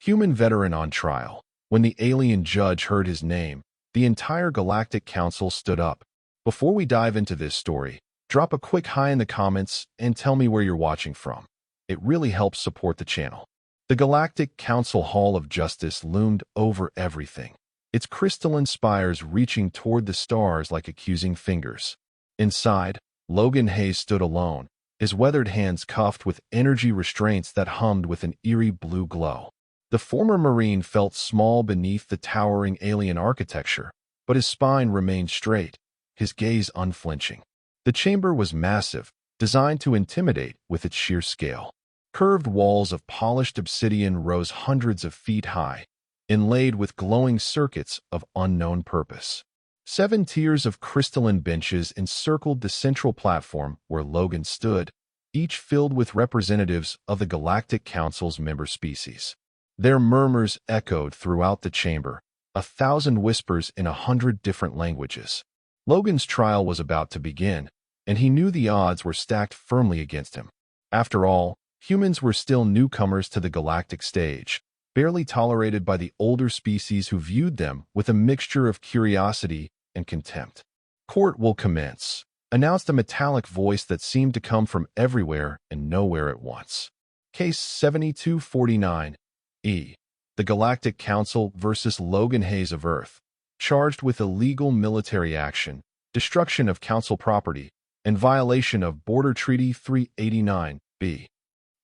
Human veteran on trial. When the alien judge heard his name, the entire Galactic Council stood up. Before we dive into this story, drop a quick hi in the comments and tell me where you're watching from. It really helps support the channel. The Galactic Council Hall of Justice loomed over everything, its crystalline spires reaching toward the stars like accusing fingers. Inside, Logan Hayes stood alone, his weathered hands cuffed with energy restraints that hummed with an eerie blue glow. The former Marine felt small beneath the towering alien architecture, but his spine remained straight, his gaze unflinching. The chamber was massive, designed to intimidate with its sheer scale. Curved walls of polished obsidian rose hundreds of feet high, inlaid with glowing circuits of unknown purpose. 7 tiers of crystalline benches encircled the central platform where Logan stood, each filled with representatives of the Galactic Council's member species. Their murmurs echoed throughout the chamber, 1,000 whispers in 100 different languages. Logan's trial was about to begin, and he knew the odds were stacked firmly against him. After all, humans were still newcomers to the galactic stage, barely tolerated by the older species who viewed them with a mixture of curiosity and contempt. "Court will commence," announced a metallic voice that seemed to come from everywhere and nowhere at once. Case 7249. The Galactic Council versus Logan Hayes of Earth, charged with illegal military action, destruction of Council property, and violation of Border Treaty 389B.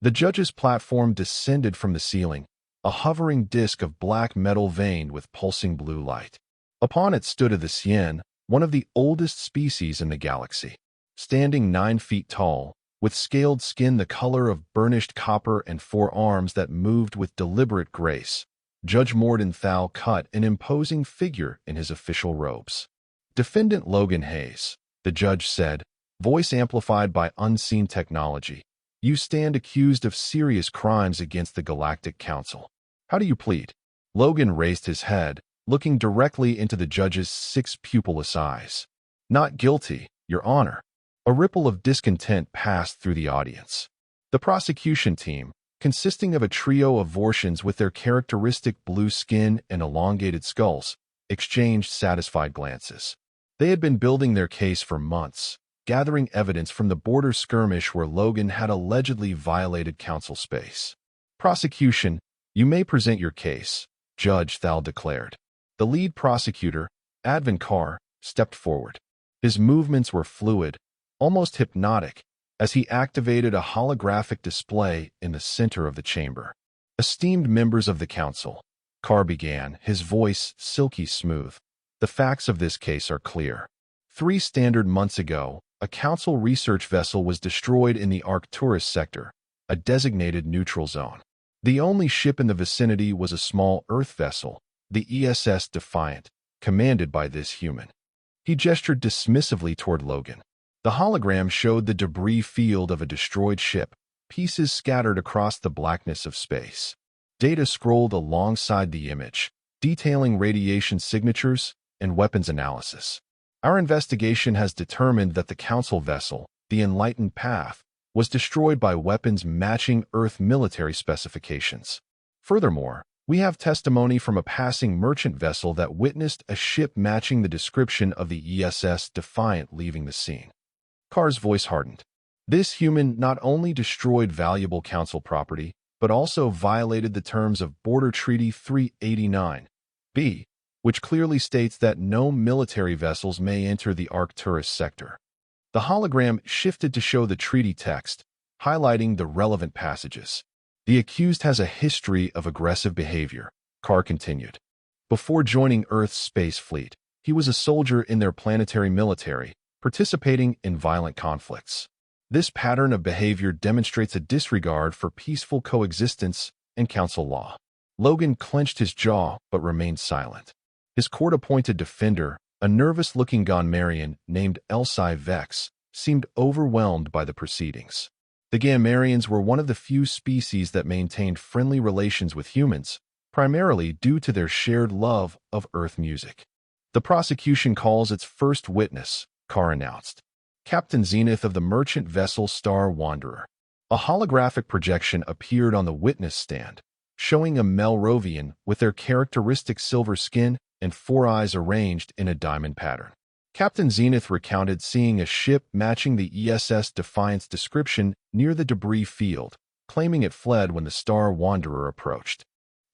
The judge's platform descended from the ceiling, a hovering disk of black metal veined with pulsing blue light. Upon it stood a Sien, one of the oldest species in the galaxy. Standing 9 feet tall, with scaled skin the color of burnished copper and 4 arms that moved with deliberate grace, Judge Mordenthau cut an imposing figure in his official robes. "Defendant Logan Hayes," the judge said, voice amplified by unseen technology, "you stand accused of serious crimes against the Galactic Council. How do you plead?" Logan raised his head, looking directly into the judge's 6 pupilless eyes. "Not guilty, Your Honor." A ripple of discontent passed through the audience. The prosecution team, consisting of a trio of Vortians with their characteristic blue skin and elongated skulls, exchanged satisfied glances. They had been building their case for months, gathering evidence from the border skirmish where Logan had allegedly violated council space. "Prosecution, you may present your case," Judge Thal declared. The lead prosecutor, Advin Carr, stepped forward. His movements were fluid, almost hypnotic, as he activated a holographic display in the center of the chamber. "Esteemed members of the council," Carr began, his voice silky smooth, "the facts of this case are clear. 3 standard months ago, a council research vessel was destroyed in the Arcturus sector, a designated neutral zone. The only ship in the vicinity was a small Earth vessel, the ESS Defiant, commanded by this human." He gestured dismissively toward Logan. The hologram showed the debris field of a destroyed ship, pieces scattered across the blackness of space. Data scrolled alongside the image, detailing radiation signatures and weapons analysis. "Our investigation has determined that the Council vessel, the Enlightened Path, was destroyed by weapons matching Earth military specifications. Furthermore, we have testimony from a passing merchant vessel that witnessed a ship matching the description of the ESS Defiant leaving the scene." Carr's voice hardened. This human not only destroyed valuable council property, but also violated the terms of Border Treaty 389B, which clearly states that no military vessels may enter the Arcturus sector. The hologram shifted to show the treaty text, highlighting the relevant passages. "The accused has a history of aggressive behavior," Carr continued. "Before joining Earth's space fleet, he was a soldier in their planetary military, participating in violent conflicts. This pattern of behavior demonstrates a disregard for peaceful coexistence and council law." Logan clenched his jaw but remained silent. His court-appointed defender, a nervous-looking Gonmarian named Elsi Vex, seemed overwhelmed by the proceedings. The Gonmarians were one of the few species that maintained friendly relations with humans, primarily due to their shared love of Earth music. "The prosecution calls its first witness," Carr announced. "Captain Zenith of the merchant vessel Star Wanderer." A holographic projection appeared on the witness stand, showing a Melrovian with their characteristic silver skin and 4 eyes arranged in a diamond pattern. Captain Zenith recounted seeing a ship matching the ESS Defiance description near the debris field, claiming it fled when the Star Wanderer approached.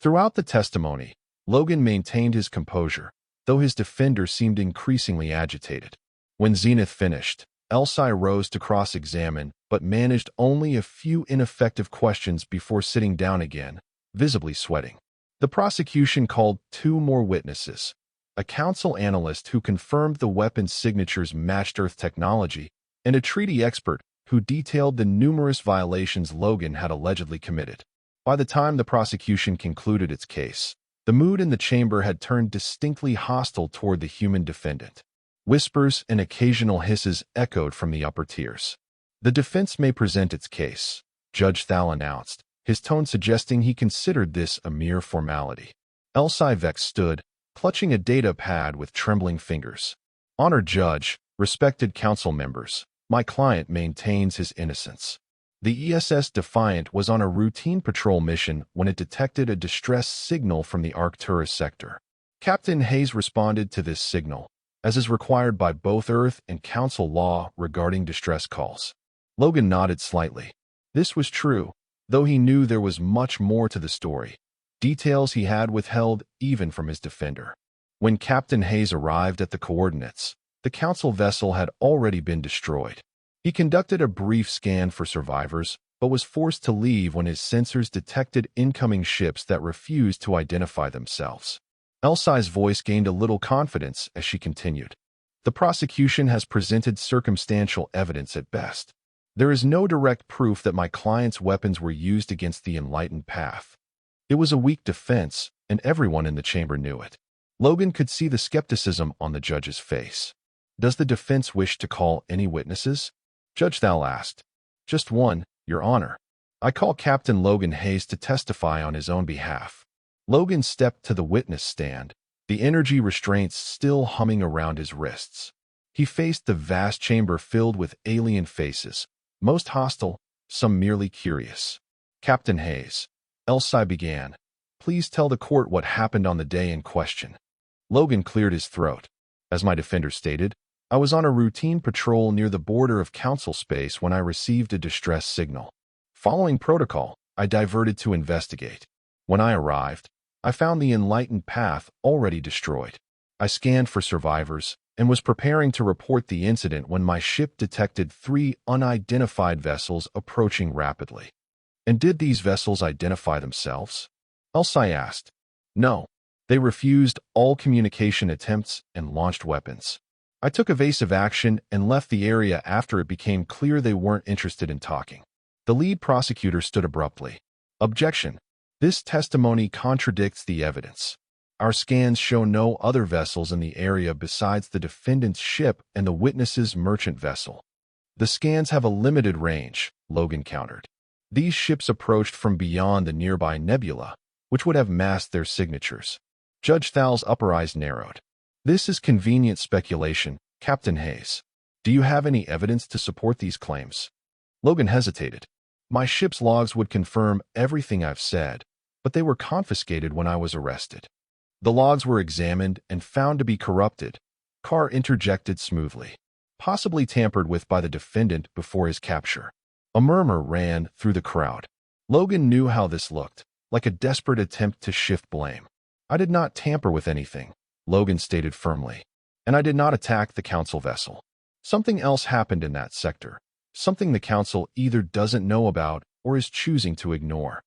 Throughout the testimony, Logan maintained his composure, though his defender seemed increasingly agitated. When Zenith finished, Elsie rose to cross-examine, but managed only a few ineffective questions before sitting down again, visibly sweating. The prosecution called 2 more witnesses, a council analyst who confirmed the weapon's signatures matched Earth technology, and a treaty expert who detailed the numerous violations Logan had allegedly committed. By the time the prosecution concluded its case, the mood in the chamber had turned distinctly hostile toward the human defendant. Whispers and occasional hisses echoed from the upper tiers. "The defense may present its case," Judge Thal announced, his tone suggesting he considered this a mere formality. Elsie Vex stood, clutching a data pad with trembling fingers. "Honored Judge, respected council members, my client maintains his innocence. The ESS Defiant was on a routine patrol mission when it detected a distress signal from the Arcturus sector. Captain Hayes responded to this signal, as is required by both Earth and Council law regarding distress calls." Logan nodded slightly. This was true, though he knew there was much more to the story, details he had withheld even from his defender. When Captain Hayes arrived at the coordinates, the Council vessel had already been destroyed. He conducted a brief scan for survivors, but was forced to leave when his sensors detected incoming ships that refused to identify themselves. Elsie's voice gained a little confidence as she continued. "The prosecution has presented circumstantial evidence at best. There is no direct proof that my client's weapons were used against the Enlightened Path. It was a weak defense, and everyone in the chamber knew it." Logan could see the skepticism on the judge's face. "Does the defense wish to call any witnesses?" Judge Thal asked. "Just one, Your Honor. I call Captain Logan Hayes to testify on his own behalf." Logan stepped to the witness stand, the energy restraints still humming around his wrists. He faced the vast chamber filled with alien faces, most hostile, some merely curious. "Captain Hayes," Elsie began, "please tell the court what happened on the day in question." Logan cleared his throat. "As my defender stated, I was on a routine patrol near the border of Council space when I received a distress signal. Following protocol, I diverted to investigate. When I arrived, I found the Enlightened Path already destroyed. I scanned for survivors and was preparing to report the incident when my ship detected 3 unidentified vessels approaching rapidly." "And did these vessels identify themselves?" Elsie asked. "No. They refused all communication attempts and launched weapons. I took evasive action and left the area after it became clear they weren't interested in talking." The lead prosecutor stood abruptly. "Objection. This testimony contradicts the evidence. Our scans show no other vessels in the area besides the defendant's ship and the witness's merchant vessel." "The scans have a limited range," Logan countered. "These ships approached from beyond the nearby nebula, which would have masked their signatures." Judge Thal's upper eyes narrowed. "This is convenient speculation, Captain Hayes. Do you have any evidence to support these claims?" Logan hesitated. "My ship's logs would confirm everything I've said, but they were confiscated when I was arrested." "The logs were examined and found to be corrupted," Carr interjected smoothly. "Possibly tampered with by the defendant before his capture." A murmur ran through the crowd. Logan knew how this looked, like a desperate attempt to shift blame. "I did not tamper with anything," Logan stated firmly. "And I did not attack the Council vessel. Something else happened in that sector, something the Council either doesn't know about or is choosing to ignore."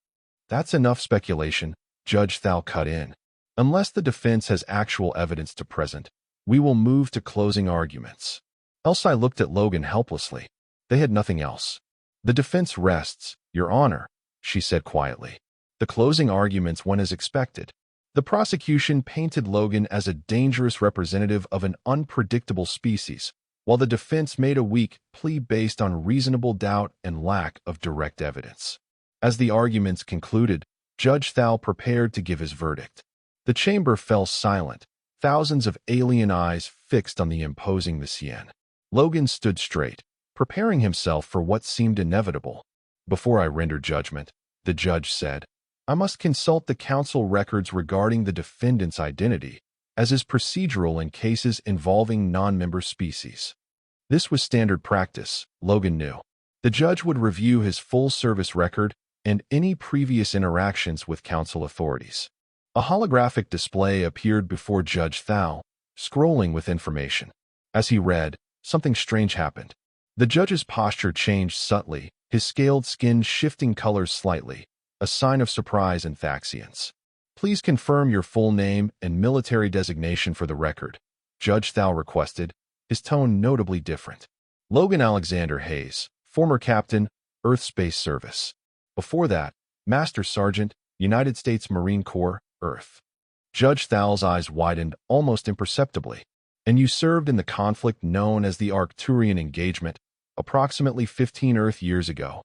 "That's enough speculation," Judge Thal cut in. "Unless the defense has actual evidence to present, we will move to closing arguments." Elsie looked at Logan helplessly. They had nothing else. "The defense rests, Your Honor," she said quietly. The closing arguments went as expected. The prosecution painted Logan as a dangerous representative of an unpredictable species, while the defense made a weak plea based on reasonable doubt and lack of direct evidence. As the arguments concluded, Judge Thal prepared to give his verdict. The chamber fell silent, thousands of alien eyes fixed on the imposing Messian. Logan stood straight, preparing himself for what seemed inevitable. "Before I render judgment," the judge said, I must consult the council records regarding the defendant's identity, as is procedural in cases involving non-member species. This was standard practice, Logan knew. The judge would review his full service record and any previous interactions with council authorities. A holographic display appeared before Judge Thal, scrolling with information. As he read, something strange happened. The judge's posture changed subtly, his scaled skin shifting colors slightly, a sign of surprise and thaxience. Please confirm your full name and military designation for the record, Judge Thal requested, his tone notably different. Logan Alexander Hayes, former captain, Earth Space Service. Before that, Master Sergeant, United States Marine Corps, Earth. Judge Thal's eyes widened almost imperceptibly. And you served in the conflict known as the Arcturian Engagement, approximately 15 Earth years ago.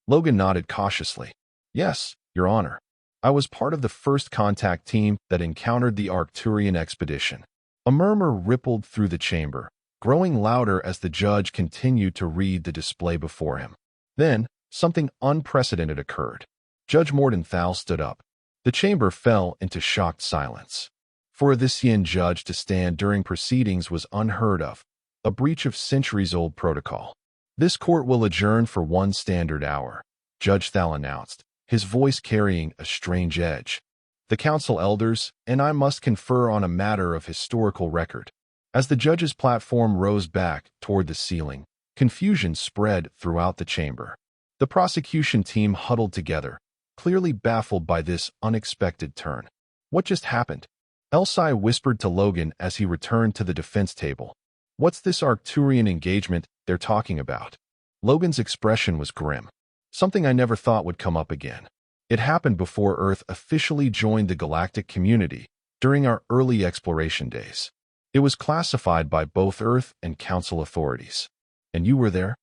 Logan nodded cautiously. Yes, Your Honor. I was part of the first contact team that encountered the Arcturian expedition. A murmur rippled through the chamber, growing louder as the judge continued to read the display before him. Then, something unprecedented occurred. Judge Mordenthal stood up. The chamber fell into shocked silence. For a Thisian judge to stand during proceedings was unheard of, a breach of centuries-old protocol. This court will adjourn for 1 standard hour, Judge Thal announced, his voice carrying a strange edge. The council elders and I must confer on a matter of historical record. As the judge's platform rose back toward the ceiling, confusion spread throughout the chamber. The prosecution team huddled together, clearly baffled by this unexpected turn. What just happened? Elsie whispered to Logan as he returned to the defense table. What's this Arcturian engagement they're talking about? Logan's expression was grim. Something I never thought would come up again. It happened before Earth officially joined the galactic community during our early exploration days. It was classified by both Earth and Council authorities. And you were there?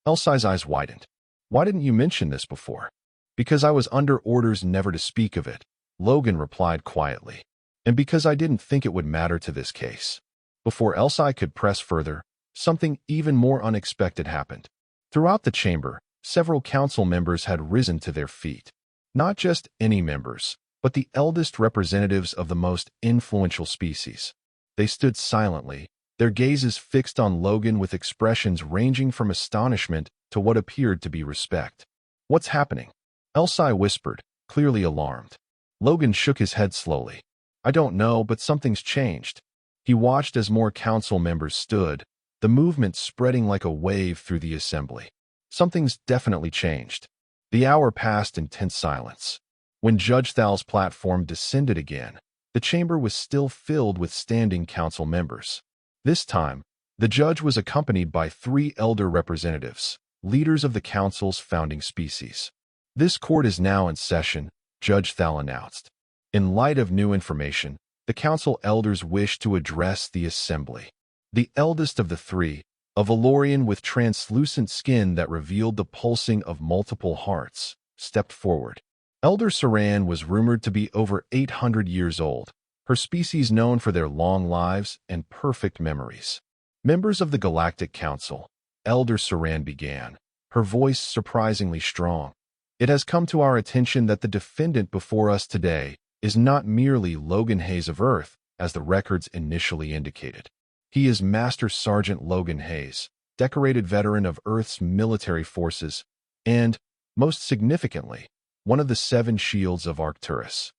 Elsie's eyes widened. Why didn't you mention this before? Because I was under orders never to speak of it, Logan replied quietly. And because I didn't think it would matter to this case. Before Elsie could press further, something even more unexpected happened. Throughout the chamber, several council members had risen to their feet. Not just any members, but the eldest representatives of the most influential species. They stood silently, their gazes fixed on Logan with expressions ranging from astonishment to what appeared to be respect. What's happening? Elsie whispered, clearly alarmed. Logan shook his head slowly. I don't know, but something's changed. He watched as more council members stood, the movement spreading like a wave through the assembly. Something's definitely changed. The hour passed in tense silence. When Judge Thal's platform descended again, the chamber was still filled with standing council members. This time, the judge was accompanied by 3 elder representatives, leaders of the council's founding species. This court is now in session, Judge Thal announced. In light of new information, the council elders wished to address the assembly. The eldest of the 3, a Valorian with translucent skin that revealed the pulsing of multiple hearts, stepped forward. Elder Saran was rumored to be over 800 years old, her species known for their long lives and perfect memories. Members of the Galactic Council, Elder Saran began, her voice surprisingly strong. It has come to our attention that the defendant before us today is not merely Logan Hayes of Earth, as the records initially indicated. He is Master Sergeant Logan Hayes, decorated veteran of Earth's military forces, and, most significantly, one of the 7 shields of Arcturus.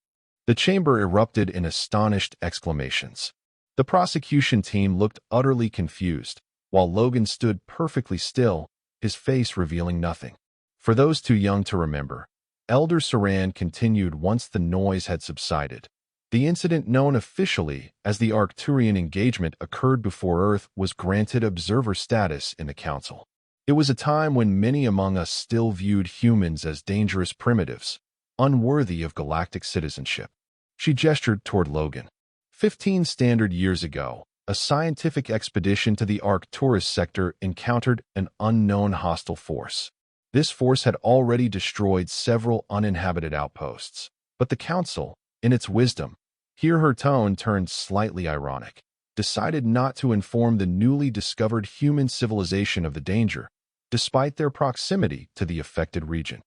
The chamber erupted in astonished exclamations. The prosecution team looked utterly confused, while Logan stood perfectly still, his face revealing nothing. For those too young to remember, Elder Saran continued once the noise had subsided. The incident known officially as the Arcturian engagement occurred before Earth was granted observer status in the Council. It was a time when many among us still viewed humans as dangerous primitives, unworthy of galactic citizenship. She gestured toward Logan. 15 standard years ago, a scientific expedition to the Arcturus sector encountered an unknown hostile force. This force had already destroyed several uninhabited outposts, but the Council, in its wisdom, here her tone turned slightly ironic, decided not to inform the newly discovered human civilization of the danger, despite their proximity to the affected region.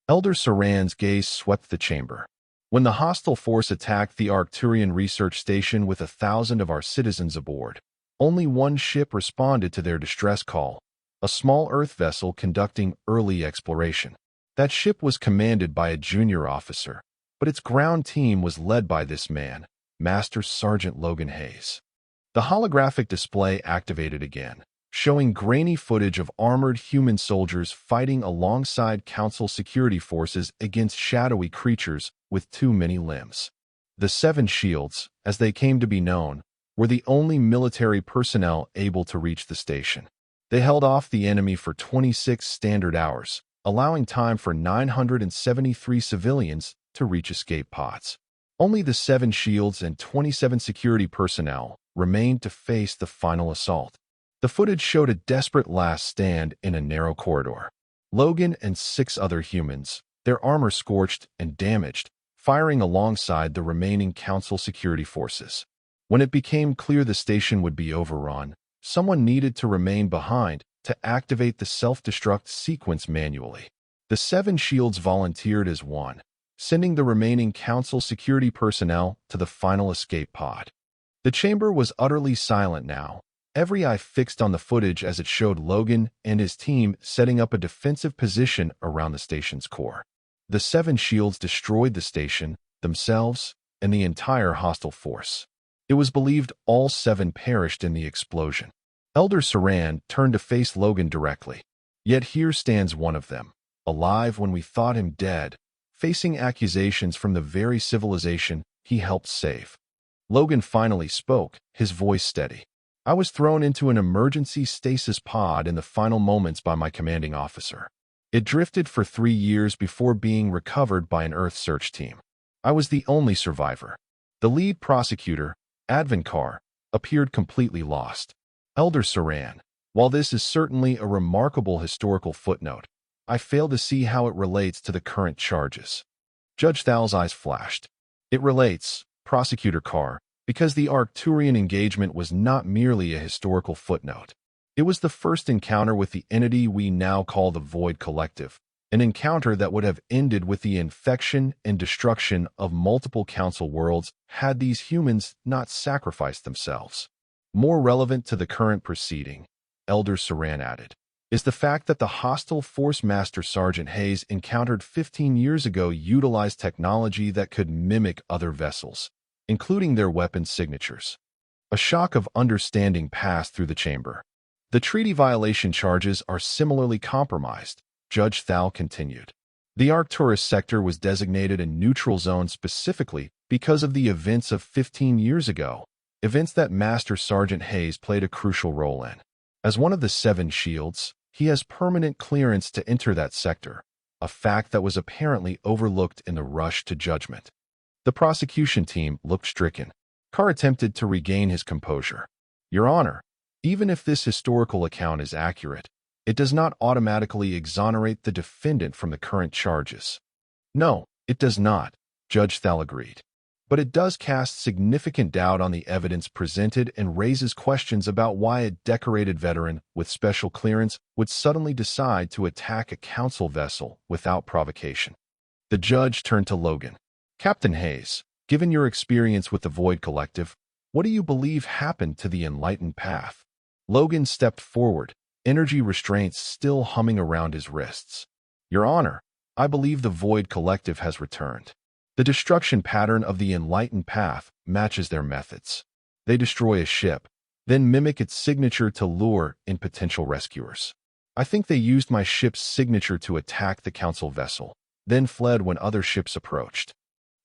Elder Saran's gaze swept the chamber. When the hostile force attacked the Arcturian research station with 1,000 of our citizens aboard, only one ship responded to their distress call, a small Earth vessel conducting early exploration. That ship was commanded by a junior officer, but its ground team was led by this man, Master Sergeant Logan Hayes. The holographic display activated again, showing grainy footage of armored human soldiers fighting alongside Council security forces against shadowy creatures with too many limbs. The Seven Shields, as they came to be known, were the only military personnel able to reach the station. They held off the enemy for 26 standard hours, allowing time for 973 civilians to reach escape pods. Only the Seven Shields and 27 security personnel remained to face the final assault. The footage showed a desperate last stand in a narrow corridor. Logan and 6 other humans, their armor scorched and damaged, firing alongside the remaining Council security forces. When it became clear the station would be overrun, someone needed to remain behind to activate the self-destruct sequence manually. The Seven Shields volunteered as one, sending the remaining Council security personnel to the final escape pod. The chamber was utterly silent now, every eye fixed on the footage as it showed Logan and his team setting up a defensive position around the station's core. The Seven Shields destroyed the station, themselves, and the entire hostile force. It was believed all 7 perished in the explosion. Elder Saran turned to face Logan directly. Yet here stands one of them, alive when we thought him dead, facing accusations from the very civilization he helped save. Logan finally spoke, his voice steady. I was thrown into an emergency stasis pod in the final moments by my commanding officer. It drifted for 3 years before being recovered by an Earth search team. I was the only survivor. The lead prosecutor, Advinkar, appeared completely lost. Elder Saran, while this is certainly a remarkable historical footnote, I fail to see how it relates to the current charges. Judge Thal's eyes flashed. It relates, Prosecutor Carr, because the Arcturian engagement was not merely a historical footnote. It was the first encounter with the entity we now call the Void Collective, an encounter that would have ended with the infection and destruction of multiple Council worlds had these humans not sacrificed themselves. More relevant to the current proceeding, Elder Saran added, is the fact that the hostile Force Master Sergeant Hayes encountered 15 years ago utilized technology that could mimic other vessels, including their weapon signatures. A shock of understanding passed through the chamber. The treaty violation charges are similarly compromised, Judge Thal continued. The Arcturus sector was designated a neutral zone specifically because of the events of 15 years ago, events that Master Sergeant Hayes played a crucial role in. As one of the Seven Shields, he has permanent clearance to enter that sector, a fact that was apparently overlooked in the rush to judgment. The prosecution team looked stricken. Carr attempted to regain his composure. Your Honor, even if this historical account is accurate, it does not automatically exonerate the defendant from the current charges. No, it does not, Judge Thal agreed. But it does cast significant doubt on the evidence presented and raises questions about why a decorated veteran with special clearance would suddenly decide to attack a Council vessel without provocation. The judge turned to Logan. Captain Hayes, given your experience with the Void Collective, what do you believe happened to the Enlightened Path? Logan stepped forward, energy restraints still humming around his wrists. Your Honor, I believe the Void Collective has returned. The destruction pattern of the Enlightened Path matches their methods. They destroy a ship, then mimic its signature to lure in potential rescuers. I think they used my ship's signature to attack the Council vessel, then fled when other ships approached.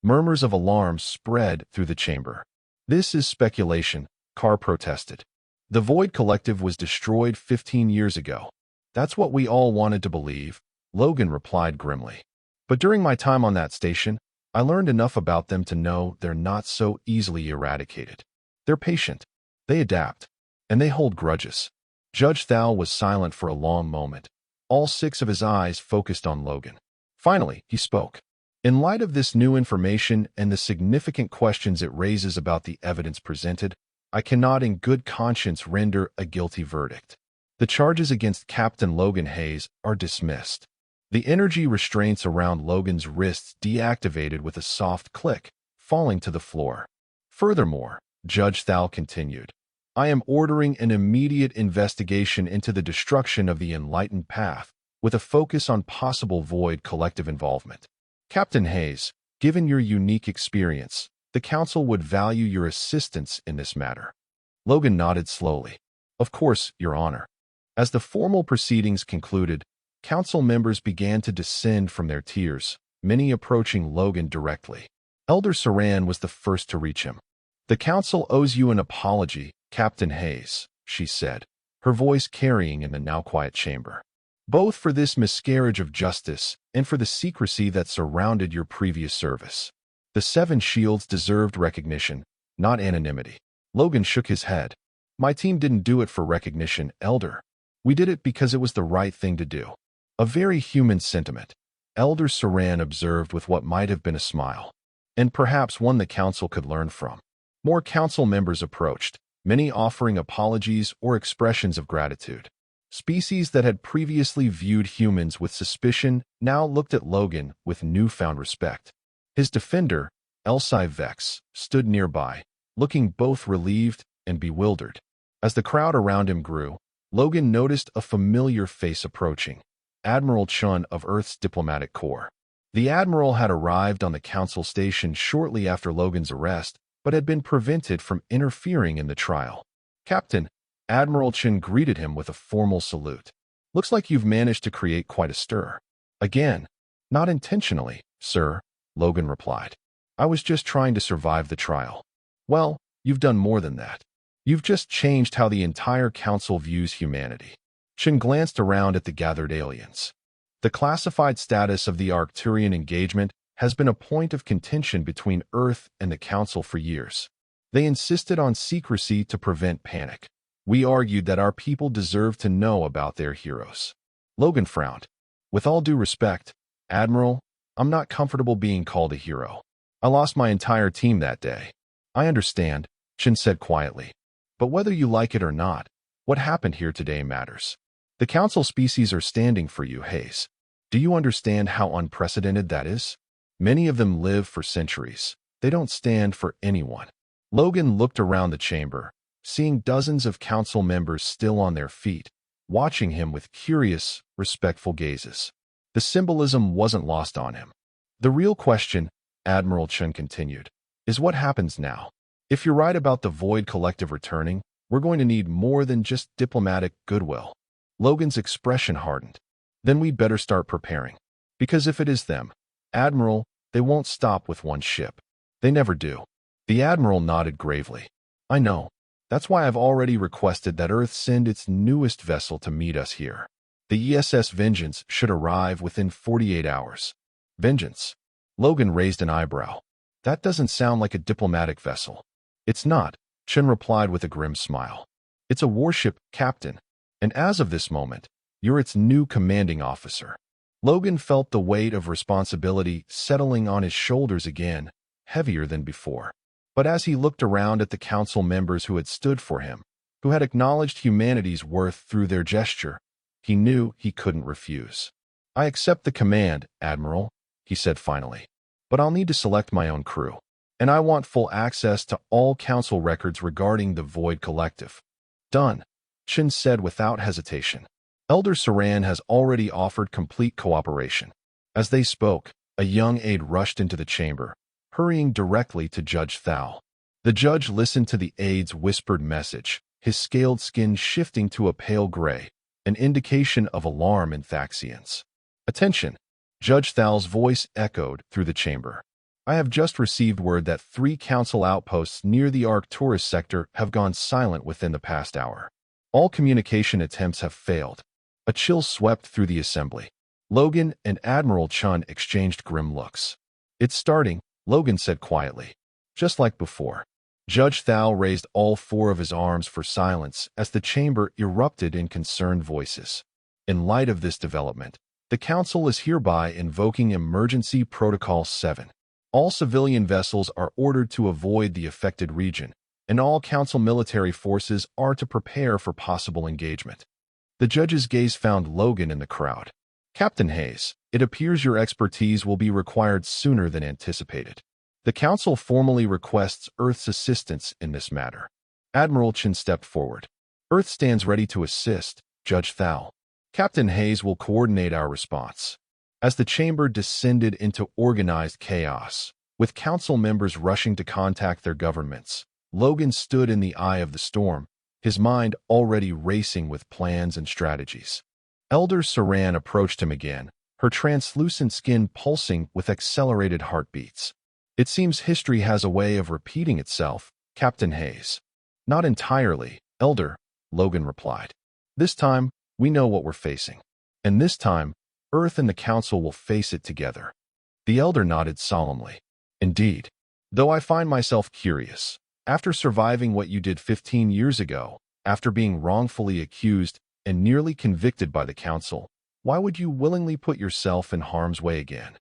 Murmurs of alarm spread through the chamber. This is speculation, Carr protested. The Void Collective was destroyed 15 years ago. That's what we all wanted to believe, Logan replied grimly. But during my time on that station, I learned enough about them to know they're not so easily eradicated. They're patient, they adapt, and they hold grudges. Judge Thal was silent for a long moment, all 6 of his eyes focused on Logan. Finally, he spoke. In light of this new information and the significant questions it raises about the evidence presented, I cannot in good conscience render a guilty verdict. The charges against Captain Logan Hayes are dismissed. The energy restraints around Logan's wrists deactivated with a soft click, falling to the floor. Furthermore, Judge Thal continued, I am ordering an immediate investigation into the destruction of the Enlightened Path, with a focus on possible Void collective involvement. Captain Hayes, given your unique experience, the Council would value your assistance in this matter. Logan nodded slowly. Of course, Your Honor. As the formal proceedings concluded, Council members began to descend from their tiers, many approaching Logan directly. Elder Saran was the first to reach him. The Council owes you an apology, Captain Hayes, she said, her voice carrying in the now quiet chamber. Both for this miscarriage of justice and for the secrecy that surrounded your previous service. The Seven Shields deserved recognition, not anonymity. Logan shook his head. My team didn't do it for recognition, Elder. We did it because it was the right thing to do. A very human sentiment, Elder Saran observed with what might have been a smile, and perhaps one the Council could learn from. More Council members approached, many offering apologies or expressions of gratitude. Species that had previously viewed humans with suspicion now looked at Logan with newfound respect. His defender, Elsi Vex, stood nearby, looking both relieved and bewildered. As the crowd around him grew, Logan noticed a familiar face approaching, Admiral Chun of Earth's Diplomatic Corps. The Admiral had arrived on the Council station shortly after Logan's arrest, but had been prevented from interfering in the trial. Captain, Admiral Chun greeted him with a formal salute. Looks like you've managed to create quite a stir. Again, not intentionally, sir, Logan replied. I was just trying to survive the trial. Well, you've done more than that. You've just changed how the entire Council views humanity. Chun glanced around at the gathered aliens. The classified status of the Arcturian engagement has been a point of contention between Earth and the Council for years. They insisted on secrecy to prevent panic. We argued that our people deserve to know about their heroes. Logan frowned. With all due respect, Admiral, I'm not comfortable being called a hero. I lost my entire team that day. I understand, Chun said quietly. But whether you like it or not, what happened here today matters. The Council species are standing for you, Hayes. Do you understand how unprecedented that is? Many of them live for centuries. They don't stand for anyone. Logan looked around the chamber, seeing dozens of Council members still on their feet, watching him with curious, respectful gazes. The symbolism wasn't lost on him. The real question, Admiral Chun continued, is what happens now? If you're right about the Void Collective returning, we're going to need more than just diplomatic goodwill. Logan's expression hardened. Then we'd better start preparing. Because if it is them, Admiral, they won't stop with one ship. They never do. The Admiral nodded gravely. I know. That's why I've already requested that Earth send its newest vessel to meet us here. The ESS Vengeance should arrive within 48 hours. Vengeance? Logan raised an eyebrow. That doesn't sound like a diplomatic vessel. It's not, Chun replied with a grim smile. It's a warship, Captain. And as of this moment, you're its new commanding officer. Logan felt the weight of responsibility settling on his shoulders again, heavier than before. But as he looked around at the Council members who had stood for him, who had acknowledged humanity's worth through their gesture, he knew he couldn't refuse. I accept the command, Admiral, he said finally. But I'll need to select my own crew. And I want full access to all Council records regarding the Void Collective. Done, Chun said without hesitation. Elder Saran has already offered complete cooperation. As they spoke, a young aide rushed into the chamber, hurrying directly to Judge Thal. The judge listened to the aide's whispered message, his scaled skin shifting to a pale gray, an indication of alarm in Thaxians. Attention! Judge Thal's voice echoed through the chamber. I have just received word that 3 Council outposts near the Arcturus sector have gone silent within the past hour. All communication attempts have failed. A chill swept through the assembly. Logan and Admiral Chun exchanged grim looks. It's starting, Logan said quietly. Just like before. Judge Thal raised all 4 of his arms for silence as the chamber erupted in concerned voices. In light of this development, the Council is hereby invoking Emergency Protocol 7. All civilian vessels are ordered to avoid the affected region, and all Council military forces are to prepare for possible engagement. The judge's gaze found Logan in the crowd. Captain Hayes, it appears your expertise will be required sooner than anticipated. The Council formally requests Earth's assistance in this matter. Admiral Chen stepped forward. Earth stands ready to assist, Judge Thal. Captain Hayes will coordinate our response. As the chamber descended into organized chaos, with Council members rushing to contact their governments, Logan stood in the eye of the storm, his mind already racing with plans and strategies. Elder Saran approached him again, her translucent skin pulsing with accelerated heartbeats. It seems history has a way of repeating itself, Captain Hayes. Not entirely, Elder, Logan replied. This time, we know what we're facing. And this time, Earth and the Council will face it together. The Elder nodded solemnly. Indeed. Though I find myself curious, after surviving what you did 15 years ago, after being wrongfully accused and nearly convicted by the Council, why would you willingly put yourself in harm's way again?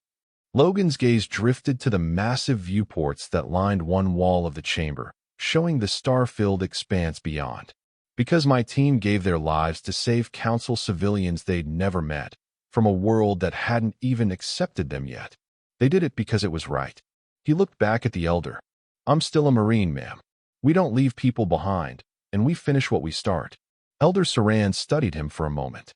Logan's gaze drifted to the massive viewports that lined one wall of the chamber, showing the star-filled expanse beyond. Because my team gave their lives to save Council civilians they'd never met, from a world that hadn't even accepted them yet. They did it because it was right. He looked back at the Elder. I'm still a Marine, ma'am. We don't leave people behind, and we finish what we start. Elder Saran studied him for a moment.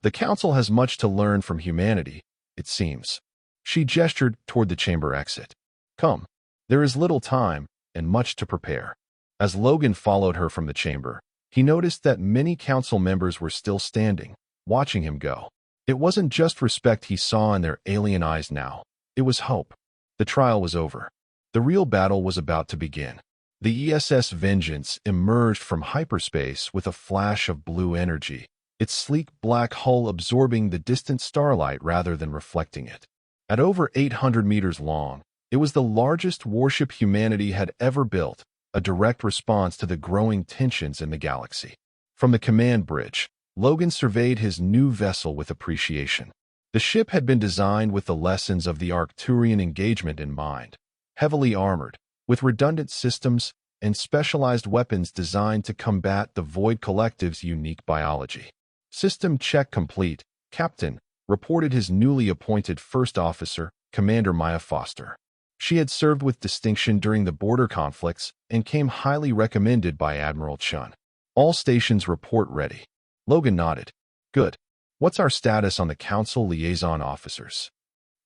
The Council has much to learn from humanity, it seems. She gestured toward the chamber exit. Come. There is little time, and much to prepare. As Logan followed her from the chamber, he noticed that many Council members were still standing, watching him go. It wasn't just respect he saw in their alien eyes now. It was hope. The trial was over. The real battle was about to begin. The ESS Vengeance emerged from hyperspace with a flash of blue energy, its sleek black hull absorbing the distant starlight rather than reflecting it. At over 800 meters long, it was the largest warship humanity had ever built, a direct response to the growing tensions in the galaxy. From the command bridge, Logan surveyed his new vessel with appreciation. The ship had been designed with the lessons of the Arcturian engagement in mind, heavily armored, with redundant systems and specialized weapons designed to combat the Void Collective's unique biology. System check complete, Captain, reported his newly appointed first officer, Commander Maya Foster. She had served with distinction during the border conflicts and came highly recommended by Admiral Chun. All stations report ready. Logan nodded. Good. What's our status on the Council liaison officers?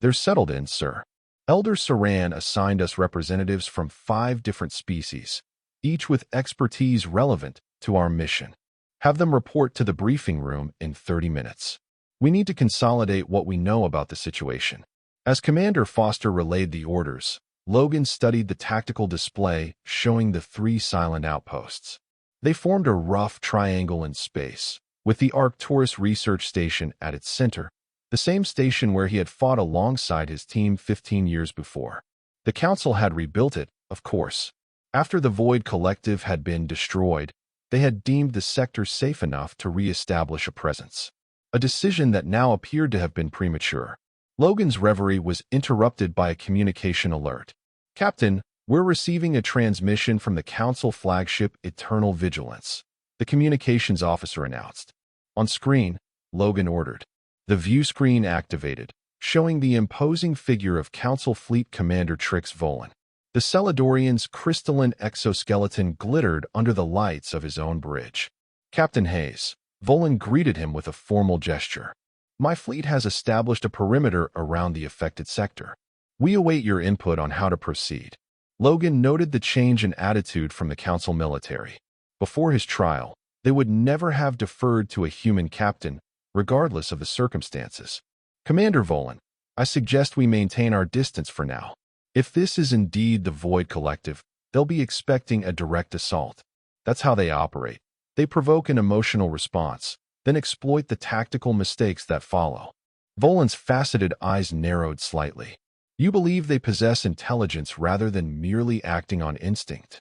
They're settled in, sir. Elder Saran assigned us representatives from 5 different species, each with expertise relevant to our mission. Have them report to the briefing room in 30 minutes. We need to consolidate what we know about the situation. As Commander Foster relayed the orders, Logan studied the tactical display showing the 3 silent outposts. They formed a rough triangle in space, with the Arcturus Research Station at its center, the same station where he had fought alongside his team 15 years before. The Council had rebuilt it, of course. After the Void Collective had been destroyed, they had deemed the sector safe enough to re-establish a presence. A decision that now appeared to have been premature. Logan's reverie was interrupted by a communication alert. Captain, we're receiving a transmission from the Council flagship Eternal Vigilance, the communications officer announced. On screen, Logan ordered. The view screen activated, showing the imposing figure of Council Fleet Commander Trix Volan. The Celadorian's crystalline exoskeleton glittered under the lights of his own bridge. Captain Hayes, Volan greeted him with a formal gesture. My fleet has established a perimeter around the affected sector. We await your input on how to proceed. Logan noted the change in attitude from the Council military. Before his trial, they would never have deferred to a human captain, regardless of the circumstances. Commander Volan, I suggest we maintain our distance for now. If this is indeed the Void Collective, they'll be expecting a direct assault. That's how they operate. They provoke an emotional response, then exploit the tactical mistakes that follow. Volan's faceted eyes narrowed slightly. You believe they possess intelligence rather than merely acting on instinct?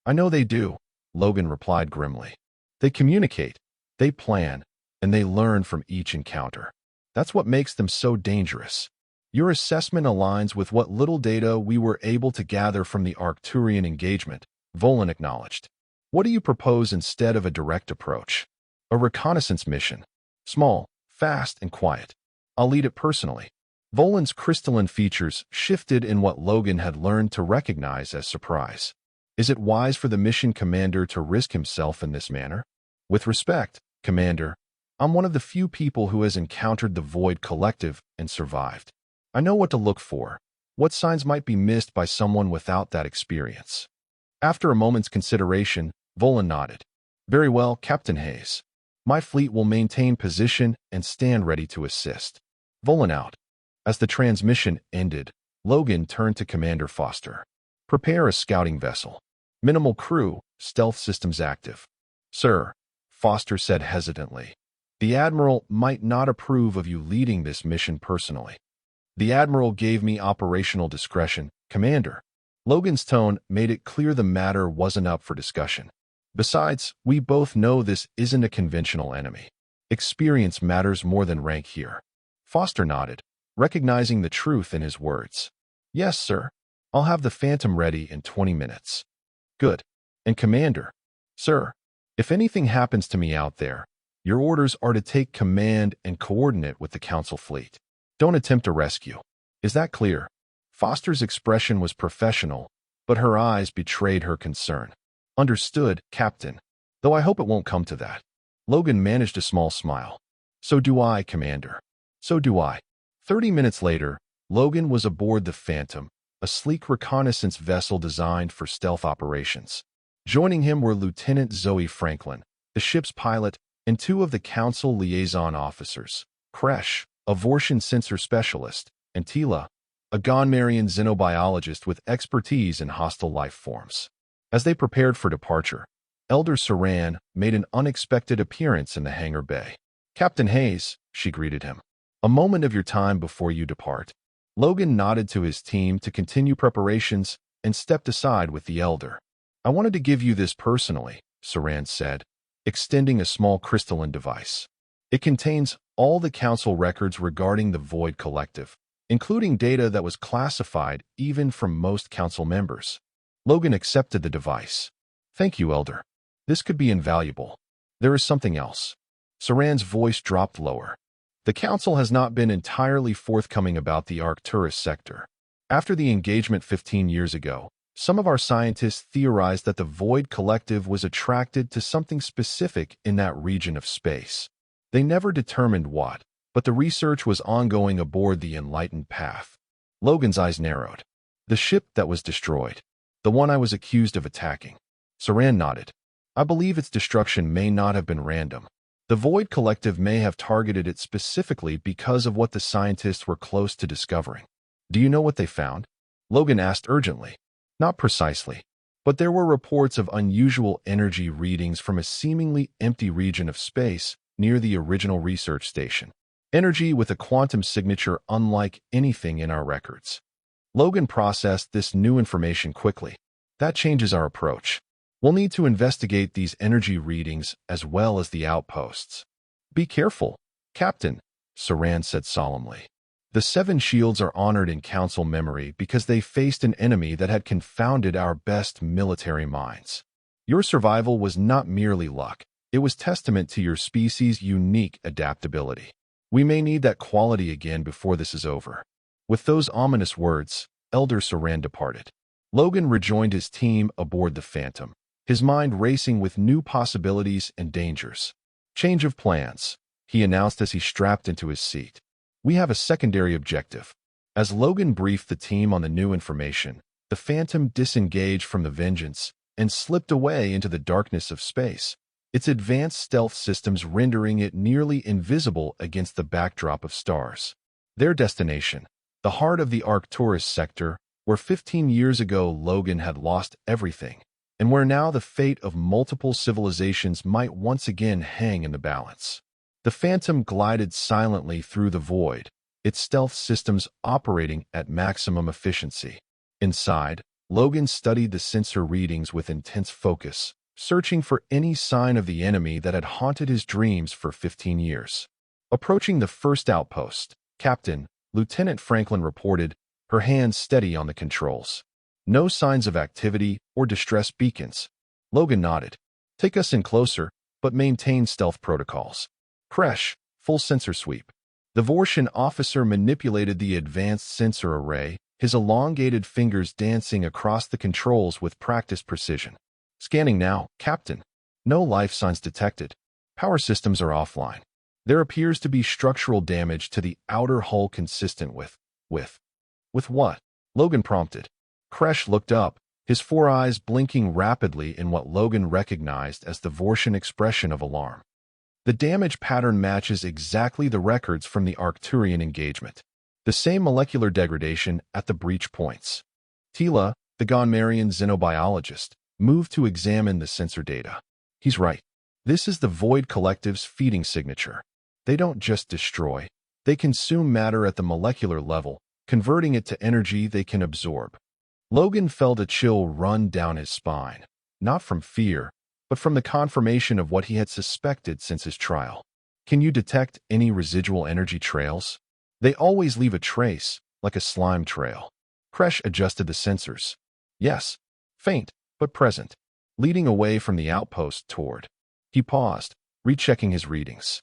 I know they do, Logan replied grimly. They communicate, they plan, and they learn from each encounter. That's what makes them so dangerous. Your assessment aligns with what little data we were able to gather from the Arcturian engagement, Volan acknowledged. What do you propose instead of a direct approach? A reconnaissance mission. Small, fast, and quiet. I'll lead it personally. Volan's crystalline features shifted in what Logan had learned to recognize as surprise. Is it wise for the mission commander to risk himself in this manner? With respect, Commander, I'm one of the few people who has encountered the Void Collective and survived. I know what to look for, what signs might be missed by someone without that experience. After a moment's consideration, Volan nodded. Very well, Captain Hayes. My fleet will maintain position and stand ready to assist. Volan out. As the transmission ended, Logan turned to Commander Foster. Prepare a scouting vessel. Minimal crew, stealth systems active. Sir, Foster said hesitantly, the Admiral might not approve of you leading this mission personally. The Admiral gave me operational discretion, Commander. Logan's tone made it clear the matter wasn't up for discussion. Besides, we both know this isn't a conventional enemy. Experience matters more than rank here. Foster nodded, recognizing the truth in his words. Yes, sir. I'll have the Phantom ready in 20 minutes. Good. And Commander, sir, if anything happens to me out there, your orders are to take command and coordinate with the Council fleet. Don't attempt a rescue. Is that clear? Foster's expression was professional, but her eyes betrayed her concern. Understood, Captain. Though I hope it won't come to that. Logan managed a small smile. So do I, Commander. So do I. 30 minutes later, Logan was aboard the Phantom, a sleek reconnaissance vessel designed for stealth operations. Joining him were Lieutenant Zoe Franklin, the ship's pilot, and two of the Council liaison officers, Kresh, a Vortian sensor specialist, and Tila, a Gonmarian xenobiologist with expertise in hostile life forms. As they prepared for departure, Elder Saran made an unexpected appearance in the hangar bay. Captain Hayes, she greeted him. A moment of your time before you depart. Logan nodded to his team to continue preparations and stepped aside with the Elder. I wanted to give you this personally, Saran said, extending a small crystalline device. It contains all the Council records regarding the Void Collective, including data that was classified even from most Council members. Logan accepted the device. Thank you, Elder. This could be invaluable. There is something else. Saran's voice dropped lower. The Council has not been entirely forthcoming about the Arcturus sector. After the engagement 15 years ago, some of our scientists theorized that the Void Collective was attracted to something specific in that region of space. They never determined what, but the research was ongoing aboard the Enlightened Path. Logan's eyes narrowed. The ship that was destroyed. The one I was accused of attacking. Saran nodded. I believe its destruction may not have been random. The Void Collective may have targeted it specifically because of what the scientists were close to discovering. Do you know what they found? Logan asked urgently. Not precisely, but there were reports of unusual energy readings from a seemingly empty region of space near the original research station. Energy with a quantum signature unlike anything in our records. Logan processed this new information quickly. That changes our approach. We'll need to investigate these energy readings as well as the outposts. Be careful, Captain, Saran said solemnly. The Seven Shields are honored in Council memory because they faced an enemy that had confounded our best military minds. Your survival was not merely luck. It was testament to your species' unique adaptability. We may need that quality again before this is over. With those ominous words, Elder Saran departed. Logan rejoined his team aboard the Phantom, his mind racing with new possibilities and dangers. Change of plans, he announced as he strapped into his seat. We have a secondary objective. As Logan briefed the team on the new information, the Phantom disengaged from the Vengeance and slipped away into the darkness of space, its advanced stealth systems rendering it nearly invisible against the backdrop of stars. Their destination, the heart of the Arcturus sector, where 15 years ago Logan had lost everything, and where now the fate of multiple civilizations might once again hang in the balance. The Phantom glided silently through the void, its stealth systems operating at maximum efficiency. Inside, Logan studied the sensor readings with intense focus, searching for any sign of the enemy that had haunted his dreams for 15 years. Approaching the first outpost, Captain, Lieutenant Franklin reported, her hands steady on the controls. No signs of activity or distress beacons. Logan nodded. Take us in closer, but maintain stealth protocols. Kresh, full sensor sweep. The Vortian officer manipulated the advanced sensor array, his elongated fingers dancing across the controls with practiced precision. Scanning now, Captain. No life signs detected. Power systems are offline. There appears to be structural damage to the outer hull consistent with what? Logan prompted. Kresh looked up, his four eyes blinking rapidly in what Logan recognized as the Vortian expression of alarm. The damage pattern matches exactly the records from the Arcturian engagement. The same molecular degradation at the breach points. Tila, the Gonmarian xenobiologist, moved to examine the sensor data. He's right. This is the Void Collective's feeding signature. They don't just destroy, they consume matter at the molecular level, converting it to energy they can absorb. Logan felt a chill run down his spine, not from fear, but from the confirmation of what he had suspected since his trial. Can you detect any residual energy trails? They always leave a trace, like a slime trail. Kresh adjusted the sensors. Yes, faint, but present, leading away from the outpost toward. He paused, rechecking his readings.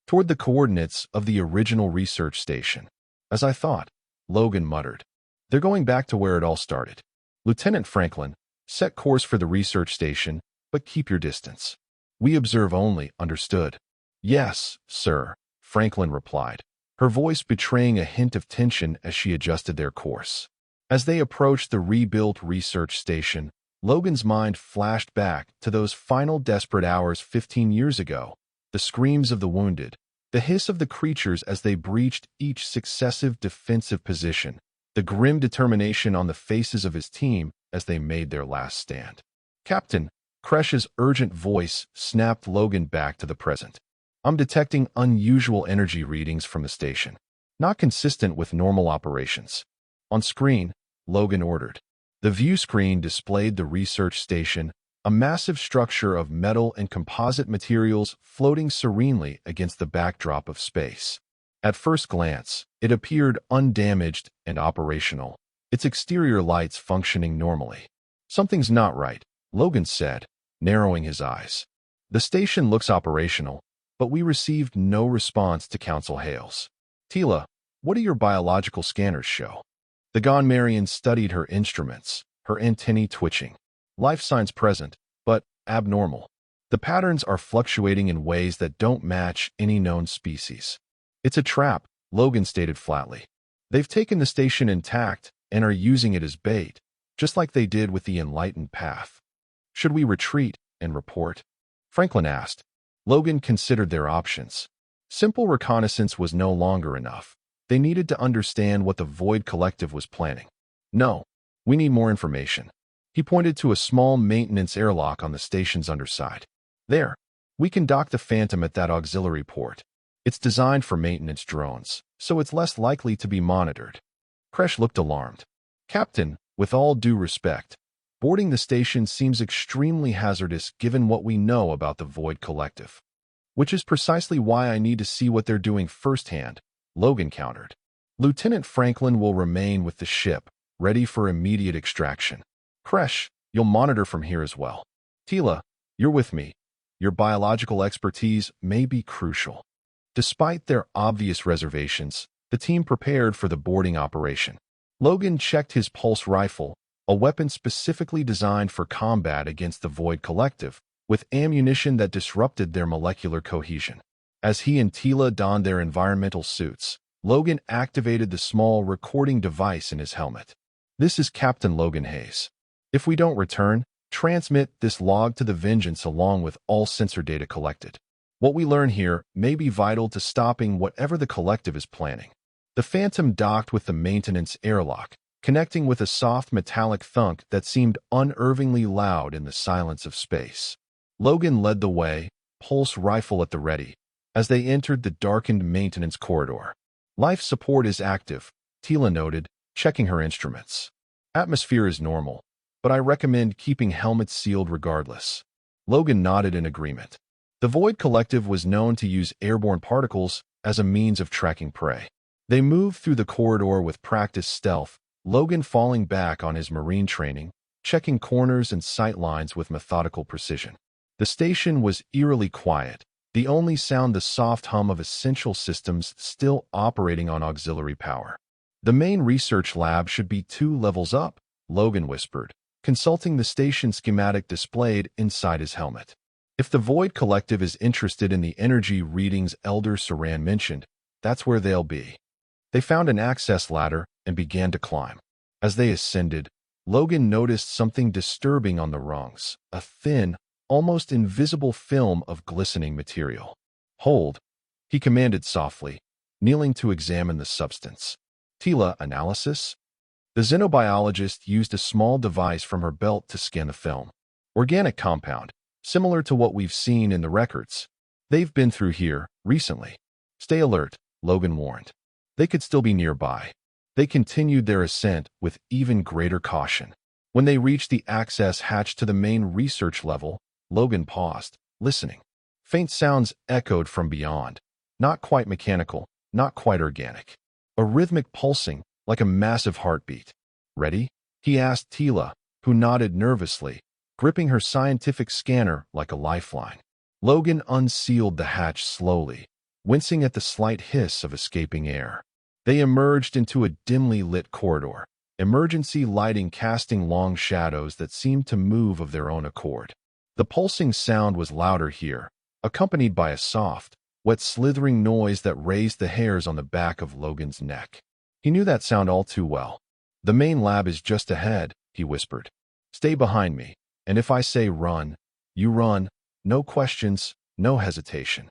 Toward the coordinates of the original research station. As I thought, Logan muttered. They're going back to where it all started. Lieutenant Franklin, set course for the research station, but keep your distance. We observe only, understood? Yes, sir, Franklin replied, her voice betraying a hint of tension as she adjusted their course. As they approached the rebuilt research station, Logan's mind flashed back to those final desperate hours 15 years ago, the screams of the wounded, the hiss of the creatures as they breached each successive defensive position, the grim determination on the faces of his team as they made their last stand. Captain, Kresh's urgent voice snapped Logan back to the present. I'm detecting unusual energy readings from the station, not consistent with normal operations. On screen, Logan ordered. The view screen displayed the research station, a massive structure of metal and composite materials floating serenely against the backdrop of space. At first glance, it appeared undamaged and operational, its exterior lights functioning normally. Something's not right, Logan said, narrowing his eyes. The station looks operational, but we received no response to Council hails. Tila, what do your biological scanners show? The Gonmarian studied her instruments, her antennae twitching. Life signs present, but abnormal. The patterns are fluctuating in ways that don't match any known species. It's a trap, Logan stated flatly. They've taken the station intact and are using it as bait, just like they did with the Enlightened Path. Should we retreat and report? Franklin asked. Logan considered their options. Simple reconnaissance was no longer enough. They needed to understand what the Void Collective was planning. No, we need more information. He pointed to a small maintenance airlock on the station's underside. There, we can dock the Phantom at that auxiliary port. It's designed for maintenance drones, so it's less likely to be monitored. Kresh looked alarmed. Captain, with all due respect, boarding the station seems extremely hazardous given what we know about the Void Collective. Which is precisely why I need to see what they're doing firsthand, Logan countered. Lieutenant Franklin will remain with the ship, ready for immediate extraction. Kresh, you'll monitor from here as well. Tila, you're with me. Your biological expertise may be crucial. Despite their obvious reservations, the team prepared for the boarding operation. Logan checked his pulse rifle, a weapon specifically designed for combat against the Void Collective, with ammunition that disrupted their molecular cohesion. As he and Tila donned their environmental suits, Logan activated the small recording device in his helmet. This is Captain Logan Hayes. If we don't return, transmit this log to the Vengeance along with all sensor data collected. What we learn here may be vital to stopping whatever the collective is planning. The Phantom docked with the maintenance airlock, connecting with a soft metallic thunk that seemed unnervingly loud in the silence of space. Logan led the way, pulse rifle at the ready, as they entered the darkened maintenance corridor. Life support is active, Tila noted, checking her instruments. Atmosphere is normal, but I recommend keeping helmets sealed regardless. Logan nodded in agreement. The Void Collective was known to use airborne particles as a means of tracking prey. They moved through the corridor with practiced stealth, Logan falling back on his marine training, checking corners and sight lines with methodical precision. The station was eerily quiet, The only sound the soft hum of essential systems still operating on auxiliary power. The main research lab should be 2 levels up, Logan whispered, consulting the station schematic displayed inside his helmet. If the Void Collective is interested in the energy readings Elder Saran mentioned, that's where they'll be. They found an access ladder and began to climb. As they ascended, Logan noticed something disturbing on the rungs, a thin, almost invisible film of glistening material. "Hold," he commanded softly, kneeling to examine the substance. "Tila, analysis?" The xenobiologist used a small device from her belt to scan the film. "Organic compound, similar to what we've seen in the records. They've been through here recently. Stay alert," Logan warned. They could still be nearby. They continued their ascent with even greater caution. When they reached the access hatch to the main research level, Logan paused, listening. Faint sounds echoed from beyond. Not quite mechanical, not quite organic. A rhythmic pulsing, like a massive heartbeat. "Ready?" he asked Tila, who nodded nervously, gripping her scientific scanner like a lifeline. Logan unsealed the hatch slowly, wincing at the slight hiss of escaping air. They emerged into a dimly lit corridor, emergency lighting casting long shadows that seemed to move of their own accord. The pulsing sound was louder here, accompanied by a soft, wet slithering noise that raised the hairs on the back of Logan's neck. He knew that sound all too well. "The main lab is just ahead," he whispered. "Stay behind me, and if I say run, you run, no questions, no hesitation."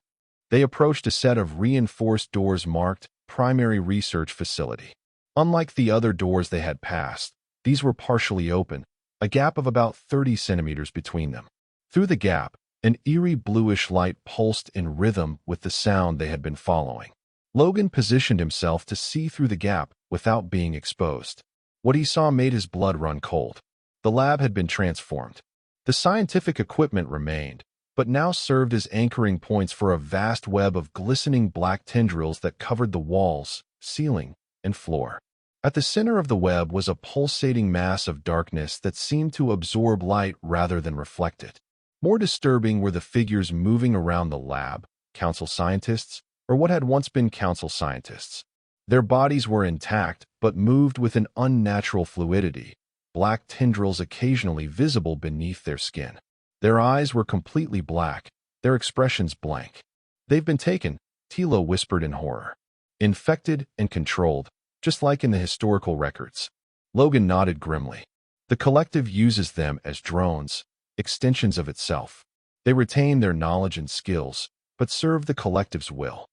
They approached a set of reinforced doors marked Primary Research Facility. Unlike the other doors they had passed, these were partially open, a gap of about 30 centimeters between them. Through the gap, an eerie bluish light pulsed in rhythm with the sound they had been following. Logan positioned himself to see through the gap without being exposed. What he saw made his blood run cold. The lab had been transformed. The scientific equipment remained, but now served as anchoring points for a vast web of glistening black tendrils that covered the walls, ceiling, and floor. At the center of the web was a pulsating mass of darkness that seemed to absorb light rather than reflect it. More disturbing were the figures moving around the lab, council scientists, or what had once been council scientists. Their bodies were intact, but moved with an unnatural fluidity, black tendrils occasionally visible beneath their skin. Their eyes were completely black, their expressions blank. "They've been taken," Tilo whispered in horror. "Infected and controlled, just like in the historical records." Logan nodded grimly. "The collective uses them as drones, extensions of itself. They retain their knowledge and skills, but serve the collective's will."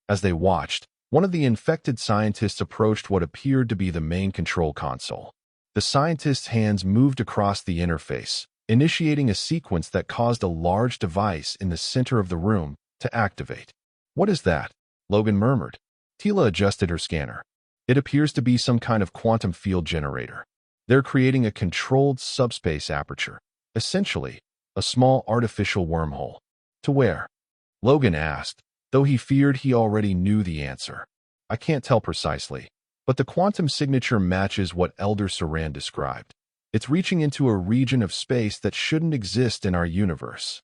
As they watched, one of the infected scientists approached what appeared to be the main control console. The scientist's hands moved across the interface, initiating a sequence that caused a large device in the center of the room to activate. "What is that?" Logan murmured. Tila adjusted her scanner. "It appears to be some kind of quantum field generator. They're creating a controlled subspace aperture, essentially, a small artificial wormhole." "To where?" Logan asked, though he feared he already knew the answer. "I can't tell precisely, but the quantum signature matches what Elder Saran described. It's reaching into a region of space that shouldn't exist in our universe."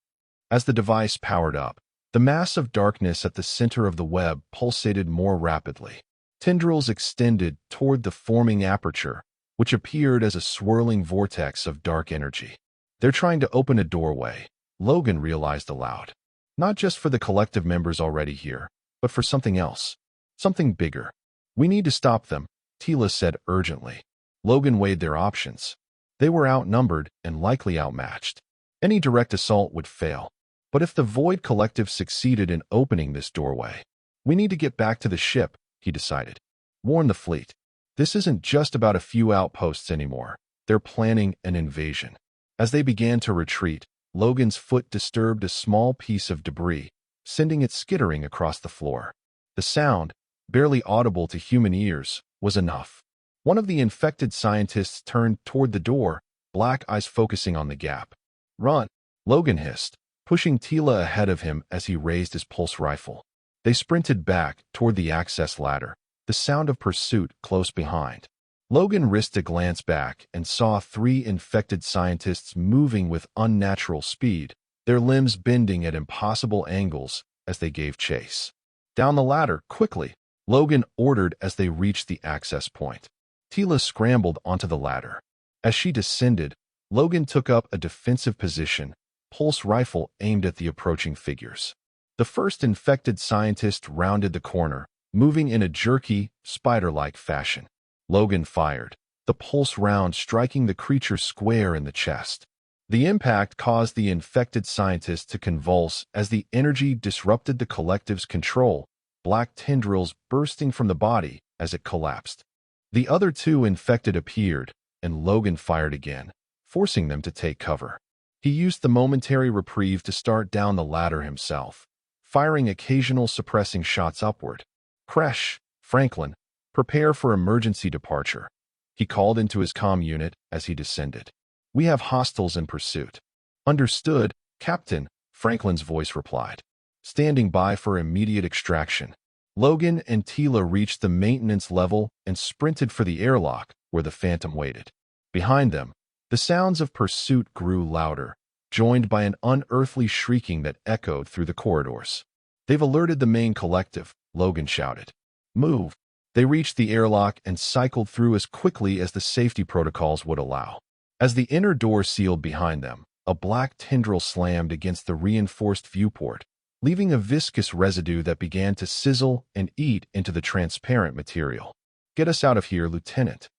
As the device powered up, the mass of darkness at the center of the web pulsated more rapidly. Tendrils extended toward the forming aperture, which appeared as a swirling vortex of dark energy. "They're trying to open a doorway," Logan realized aloud. "Not just for the collective members already here, but for something else. Something bigger. We need to stop them," Tila said urgently. Logan weighed their options. They were outnumbered and likely outmatched. Any direct assault would fail. But if the Void Collective succeeded in opening this doorway, "We need to get back to the ship," he decided. "Warn the fleet. This isn't just about a few outposts anymore. They're planning an invasion." As they began to retreat, Logan's foot disturbed a small piece of debris, sending it skittering across the floor. The sound, barely audible to human ears, was enough. One of the infected scientists turned toward the door, black eyes focusing on the gap. "Run," Logan hissed, pushing Tila ahead of him as he raised his pulse rifle. They sprinted back toward the access ladder, the sound of pursuit close behind. Logan risked a glance back and saw 3 infected scientists moving with unnatural speed, their limbs bending at impossible angles as they gave chase. Down the ladder, quickly, Logan ordered as they reached the access point. Tila scrambled onto the ladder. As she descended, Logan took up a defensive position, pulse rifle aimed at the approaching figures. The first infected scientist rounded the corner, moving in a jerky, spider-like fashion. Logan fired, the pulse round striking the creature square in the chest. The impact caused the infected scientist to convulse as the energy disrupted the collective's control, black tendrils bursting from the body as it collapsed. The other two infected appeared, and Logan fired again, forcing them to take cover. He used the momentary reprieve to start down the ladder himself, firing occasional suppressing shots upward. "Crash, Franklin, prepare for emergency departure," he called into his comm unit as he descended. "We have hostiles in pursuit." "Understood, Captain," Franklin's voice replied. Standing by for immediate extraction. Logan and Tila reached the maintenance level and sprinted for the airlock where the Phantom waited. Behind them, the sounds of pursuit grew louder, joined by an unearthly shrieking that echoed through the corridors. "They've alerted the main collective," Logan shouted. "Move." They reached the airlock and cycled through as quickly as the safety protocols would allow. As the inner door sealed behind them, a black tendril slammed against the reinforced viewport, leaving a viscous residue that began to sizzle and eat into the transparent material. "Get us out of here, Lieutenant,"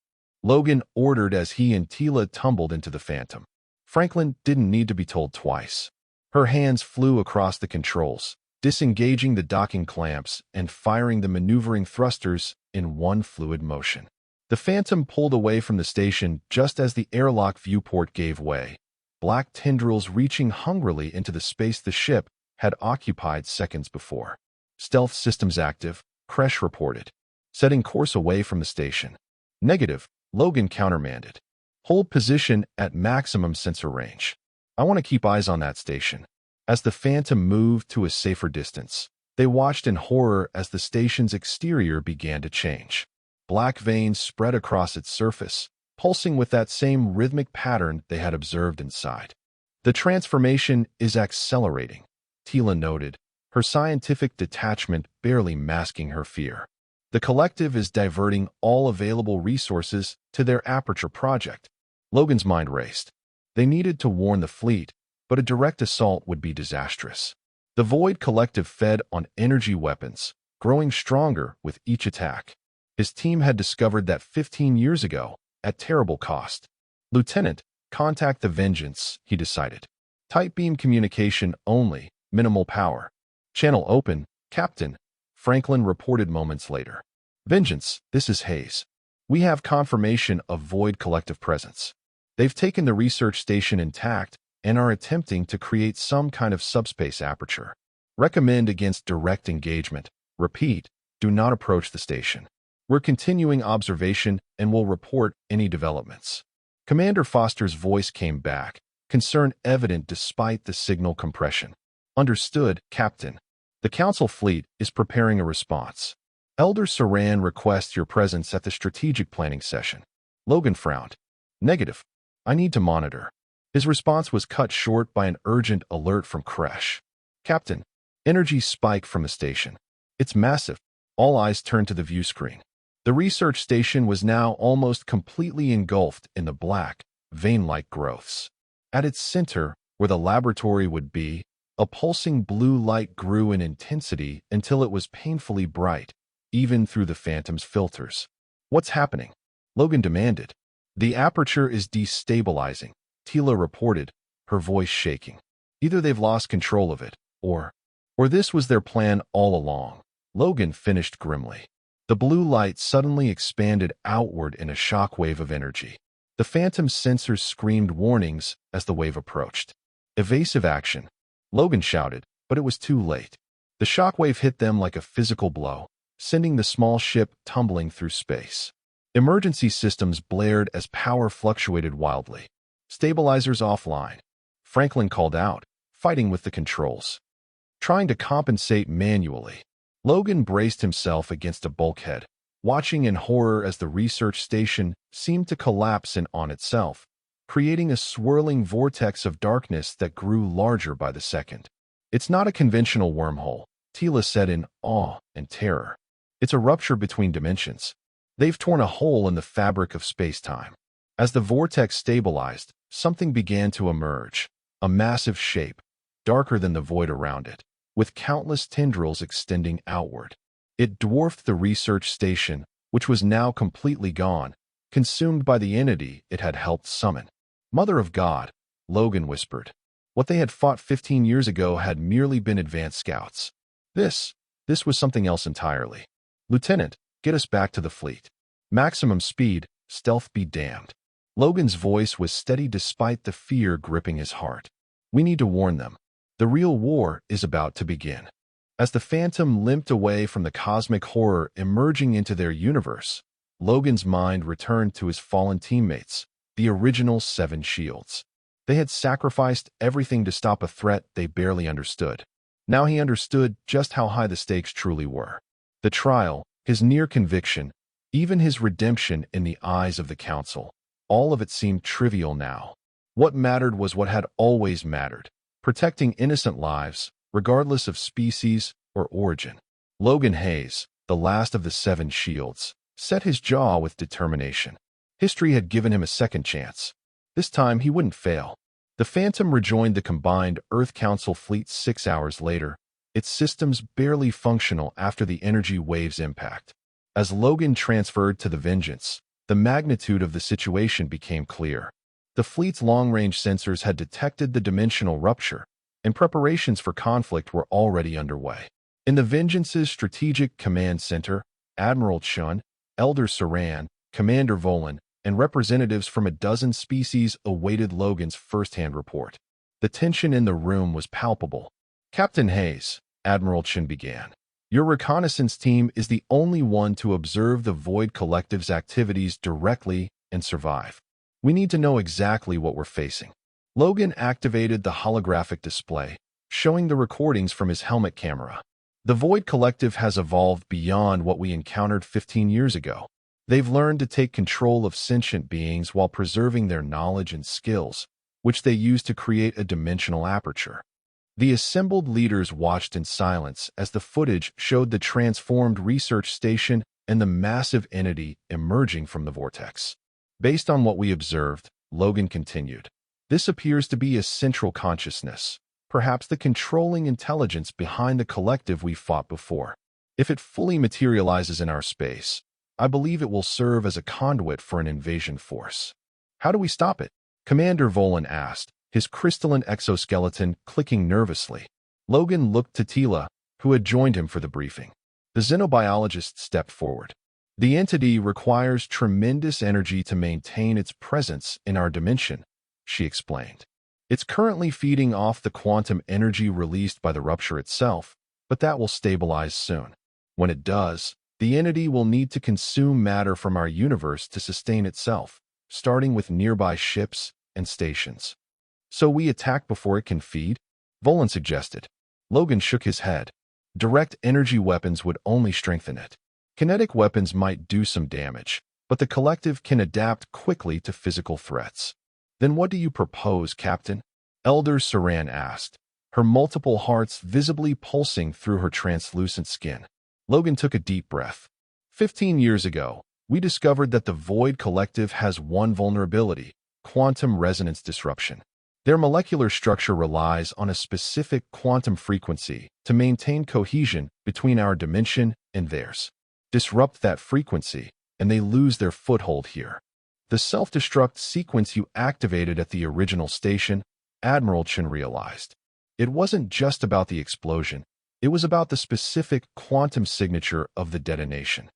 Logan ordered as he and Tila tumbled into the Phantom. Franklin didn't need to be told twice. Her hands flew across the controls, disengaging the docking clamps and firing the maneuvering thrusters in one fluid motion. The Phantom pulled away from the station just as the airlock viewport gave way, black tendrils reaching hungrily into the space the ship had occupied seconds before. "Stealth systems active," Kresh reported, setting course away from the station. "Negative," Logan countermanded. "Hold position at maximum sensor range. I want to keep eyes on that station." As the Phantom moved to a safer distance, they watched in horror as the station's exterior began to change. Black veins spread across its surface, pulsing with that same rhythmic pattern they had observed inside. "The transformation is accelerating," Tila noted, her scientific detachment barely masking her fear. "The collective is diverting all available resources to their Aperture project." Logan's mind raced. They needed to warn the fleet, but a direct assault would be disastrous. The Void Collective fed on energy weapons, growing stronger with each attack. His team had discovered that 15 years ago, at terrible cost. "Lieutenant, contact the Vengeance," he decided. "Tight beam communication only, minimal power." "Channel open, Captain," Franklin reported moments later. "Vengeance, this is Hayes. We have confirmation of Void Collective presence. They've taken the research station intact and are attempting to create some kind of subspace aperture. Recommend against direct engagement. Repeat, do not approach the station. We're continuing observation and will report any developments." Commander Foster's voice came back, concern evident despite the signal compression. "Understood, Captain. The Council fleet is preparing a response. Elder Saran requests your presence at the strategic planning session." Logan frowned. "Negative. I need to monitor." His response was cut short by an urgent alert from Kresh. "Captain, energy spike from the station. It's massive." All eyes turned to the view screen. The research station was now almost completely engulfed in the black, vein-like growths. At its center, where the laboratory would be, a pulsing blue light grew in intensity until it was painfully bright, even through the Phantom's filters. "What's happening?" Logan demanded. "The aperture is destabilizing," Tila reported, her voice shaking. "Either they've lost control of it, or this was their plan all along," Logan finished grimly. The blue light suddenly expanded outward in a shockwave of energy. The Phantom's sensors screamed warnings as the wave approached. "Evasive action," Logan shouted, but it was too late. The shockwave hit them like a physical blow, sending the small ship tumbling through space. Emergency systems blared as power fluctuated wildly. "Stabilizers offline," Franklin called out, fighting with the controls. Trying to compensate manually, Logan braced himself against a bulkhead, watching in horror as the research station seemed to collapse in on itself, creating a swirling vortex of darkness that grew larger by the second. "It's not a conventional wormhole," Tila said in awe and terror. It's a rupture between dimensions. They've torn a hole in the fabric of space-time. As the vortex stabilized, something began to emerge, a massive shape, darker than the void around it, with countless tendrils extending outward. It dwarfed the research station, which was now completely gone, consumed by the entity it had helped summon. Mother of God, Logan whispered. What they had fought 15 years ago had merely been advanced scouts. This was something else entirely. Lieutenant, get us back to the fleet. Maximum speed, stealth be damned. Logan's voice was steady despite the fear gripping his heart. We need to warn them. The real war is about to begin. As the Phantom limped away from the cosmic horror emerging into their universe, Logan's mind returned to his fallen teammates, the original 7 shields. They had sacrificed everything to stop a threat they barely understood. Now he understood just how high the stakes truly were. The trial, his near conviction, even his redemption in the eyes of the Council, all of it seemed trivial now. What mattered was what had always mattered, protecting innocent lives, regardless of species or origin. Logan Hayes, the last of the 7 shields, set his jaw with determination. History had given him a second chance. This time he wouldn't fail. The Phantom rejoined the combined Earth Council fleet 6 hours later, its systems barely functional after the energy wave's impact. As Logan transferred to the Vengeance, the magnitude of the situation became clear. The fleet's long-range sensors had detected the dimensional rupture, and preparations for conflict were already underway. In the Vengeance's Strategic Command Center, Admiral Chun, Elder Saran, Commander Volan, and representatives from a dozen species awaited Logan's first-hand report. The tension in the room was palpable. Captain Hayes, Admiral Chun began. Your reconnaissance team is the only one to observe the Void Collective's activities directly and survive. We need to know exactly what we're facing. Logan activated the holographic display, showing the recordings from his helmet camera. The Void Collective has evolved beyond what we encountered 15 years ago. They've learned to take control of sentient beings while preserving their knowledge and skills, which they use to create a dimensional aperture. The assembled leaders watched in silence as the footage showed the transformed research station and the massive entity emerging from the vortex. Based on what we observed, Logan continued, this appears to be a central consciousness, perhaps the controlling intelligence behind the collective we fought before. If it fully materializes in our space, I believe it will serve as a conduit for an invasion force. How do we stop it? Commander Volan asked, his crystalline exoskeleton clicking nervously. Logan looked to Tila, who had joined him for the briefing. The xenobiologist stepped forward. The entity requires tremendous energy to maintain its presence in our dimension, she explained. It's currently feeding off the quantum energy released by the rupture itself, but that will stabilize soon. When it does, the entity will need to consume matter from our universe to sustain itself, starting with nearby ships and stations. So we attack before it can feed? Volan suggested. Logan shook his head. Direct energy weapons would only strengthen it. Kinetic weapons might do some damage, but the collective can adapt quickly to physical threats. Then what do you propose, Captain? Elder Saran asked, her multiple hearts visibly pulsing through her translucent skin. Logan took a deep breath. 15 years ago, we discovered that the Void Collective has one vulnerability, quantum resonance disruption. Their molecular structure relies on a specific quantum frequency to maintain cohesion between our dimension and theirs. Disrupt that frequency, and they lose their foothold here. The self-destruct sequence you activated at the original station, Admiral Chun realized. It wasn't just about the explosion, it was about the specific quantum signature of the detonation.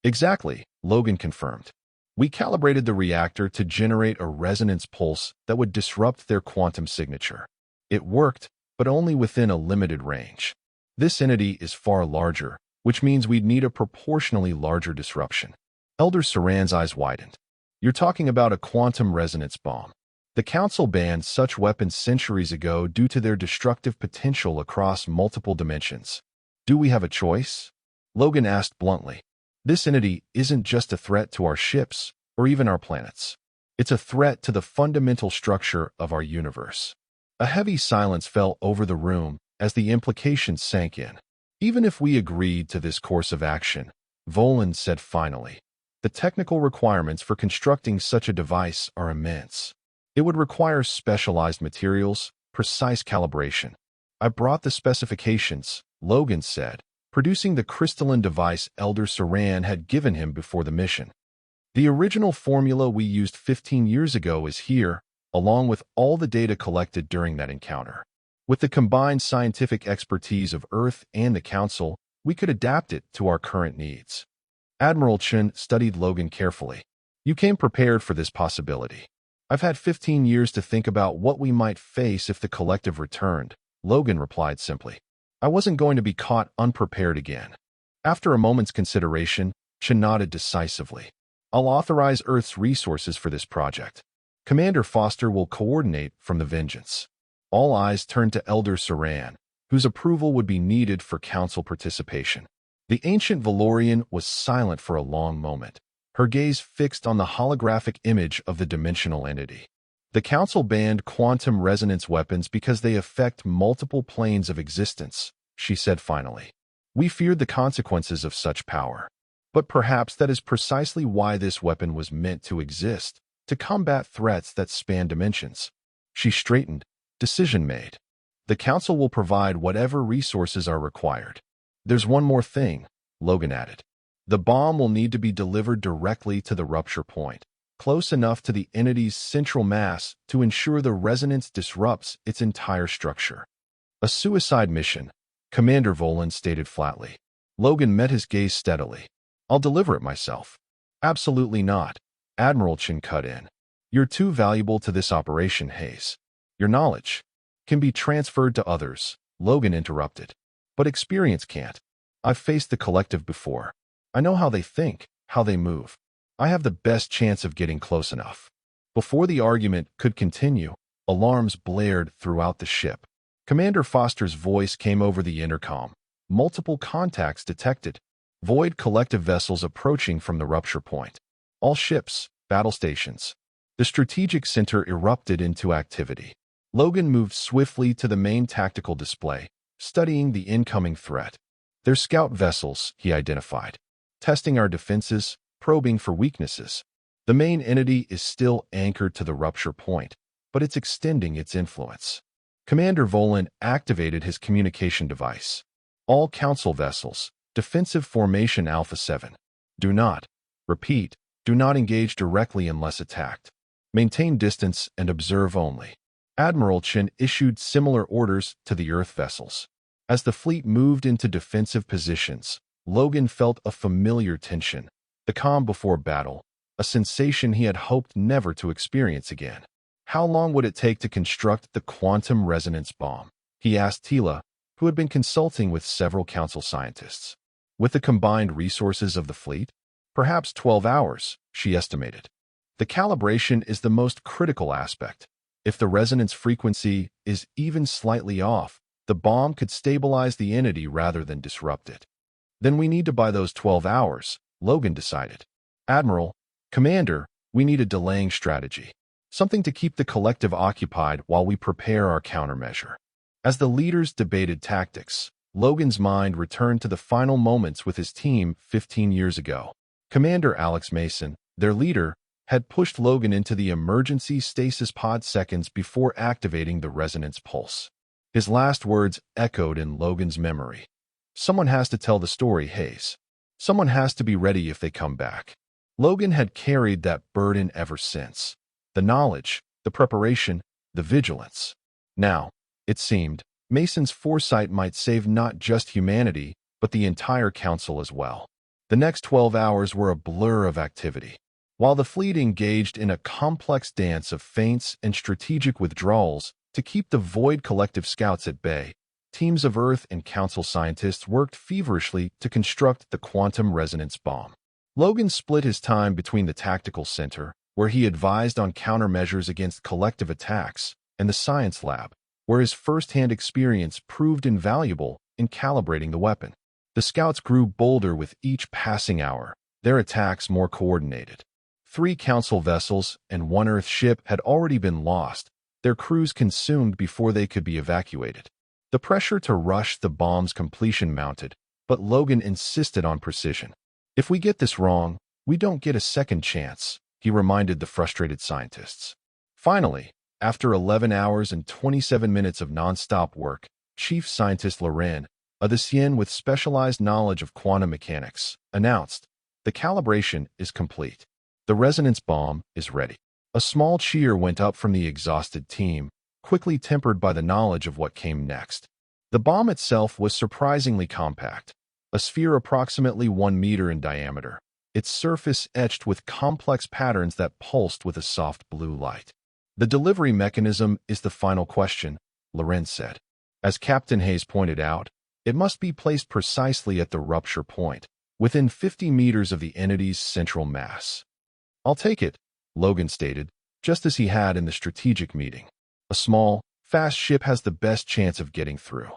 Exactly, Logan confirmed. We calibrated the reactor to generate a resonance pulse that would disrupt their quantum signature. It worked, but only within a limited range. This entity is far larger, which means we'd need a proportionally larger disruption. Elder Saran's eyes widened. You're talking about a quantum resonance bomb. The Council banned such weapons centuries ago due to their destructive potential across multiple dimensions. Do we have a choice? Logan asked bluntly. This entity isn't just a threat to our ships or even our planets. It's a threat to the fundamental structure of our universe. A heavy silence fell over the room as the implications sank in. Even if we agreed to this course of action, Volan said finally, the technical requirements for constructing such a device are immense. It would require specialized materials, precise calibration. I brought the specifications, Logan said, producing the crystalline device Elder Saran had given him before the mission. The original formula we used 15 years ago is here, along with all the data collected during that encounter. With the combined scientific expertise of Earth and the Council, we could adapt it to our current needs. Admiral Chen studied Logan carefully. You came prepared for this possibility. I've had 15 years to think about what we might face if the collective returned, Logan replied simply. I wasn't going to be caught unprepared again. After a moment's consideration, Chen nodded decisively. I'll authorize Earth's resources for this project. Commander Foster will coordinate from the Vengeance. All eyes turned to Elder Saran, whose approval would be needed for Council participation. The ancient Valorian was silent for a long moment, her gaze fixed on the holographic image of the dimensional entity. The Council banned quantum resonance weapons because they affect multiple planes of existence, she said finally. We feared the consequences of such power. But perhaps that is precisely why this weapon was meant to exist, to combat threats that span dimensions. She straightened. Decision made. The Council will provide whatever resources are required. There's one more thing, Logan added. The bomb will need to be delivered directly to the rupture point, close enough to the entity's central mass to ensure the resonance disrupts its entire structure. A suicide mission, Commander Volan stated flatly. Logan met his gaze steadily. I'll deliver it myself. Absolutely not, Admiral Chen cut in. You're too valuable to this operation, Hayes. Your knowledge can be transferred to others, Logan interrupted. But experience can't. I've faced the collective before. I know how they think, how they move. I have the best chance of getting close enough. Before the argument could continue, alarms blared throughout the ship. Commander Foster's voice came over the intercom. Multiple contacts detected. Void collective vessels approaching from the rupture point. All ships, battle stations. The strategic center erupted into activity. Logan moved swiftly to the main tactical display, studying the incoming threat. They're scout vessels, he identified. Testing our defenses, probing for weaknesses. The main entity is still anchored to the rupture point, but it's extending its influence. Commander Volan activated his communication device. All Council vessels, defensive formation Alpha 7. Do not, repeat, do not engage directly unless attacked. Maintain distance and observe only. Admiral Chen issued similar orders to the Earth vessels. As the fleet moved into defensive positions, Logan felt a familiar tension, the calm before battle, a sensation he had hoped never to experience again. How long would it take to construct the quantum resonance bomb? He asked Tila, who had been consulting with several Council scientists. With the combined resources of the fleet? Perhaps 12 hours, she estimated. The calibration is the most critical aspect. If the resonance frequency is even slightly off, the bomb could stabilize the entity rather than disrupt it. Then we need to buy those 12 hours, Logan decided. Admiral, Commander, we need a delaying strategy. Something to keep the collective occupied while we prepare our countermeasure. As the leaders debated tactics, Logan's mind returned to the final moments with his team 15 years ago. Commander Alex Mason, their leader, had pushed Logan into the emergency stasis pod seconds before activating the resonance pulse. His last words echoed in Logan's memory. Someone has to tell the story, Hayes. Someone has to be ready if they come back. Logan had carried that burden ever since. The knowledge, the preparation, the vigilance. Now, it seemed, Mason's foresight might save not just humanity, but the entire Council as well. The next 12 hours were a blur of activity. While the fleet engaged in a complex dance of feints and strategic withdrawals to keep the Void Collective scouts at bay, teams of Earth and Council scientists worked feverishly to construct the quantum resonance bomb. Logan split his time between the tactical center, where he advised on countermeasures against collective attacks, and the science lab, where his first-hand experience proved invaluable in calibrating the weapon. The scouts grew bolder with each passing hour, their attacks more coordinated. 3 Council vessels and 1 Earth ship had already been lost, their crews consumed before they could be evacuated. The pressure to rush the bomb's completion mounted, but Logan insisted on precision. "If we get this wrong, we don't get a second chance," he reminded the frustrated scientists. Finally, after 11 hours and 27 minutes of non-stop work, Chief Scientist Loren, a Thesian with specialized knowledge of quantum mechanics, announced, "The calibration is complete. The resonance bomb is ready." A small cheer went up from the exhausted team, quickly tempered by the knowledge of what came next. The bomb itself was surprisingly compact, a sphere approximately 1 meter in diameter, its surface etched with complex patterns that pulsed with a soft blue light. "The delivery mechanism is the final question," Lorenz said. "As Captain Hayes pointed out, it must be placed precisely at the rupture point, within 50 meters of the entity's central mass." "I'll take it," Logan stated, just as he had in the strategic meeting. "A small, fast ship has the best chance of getting through."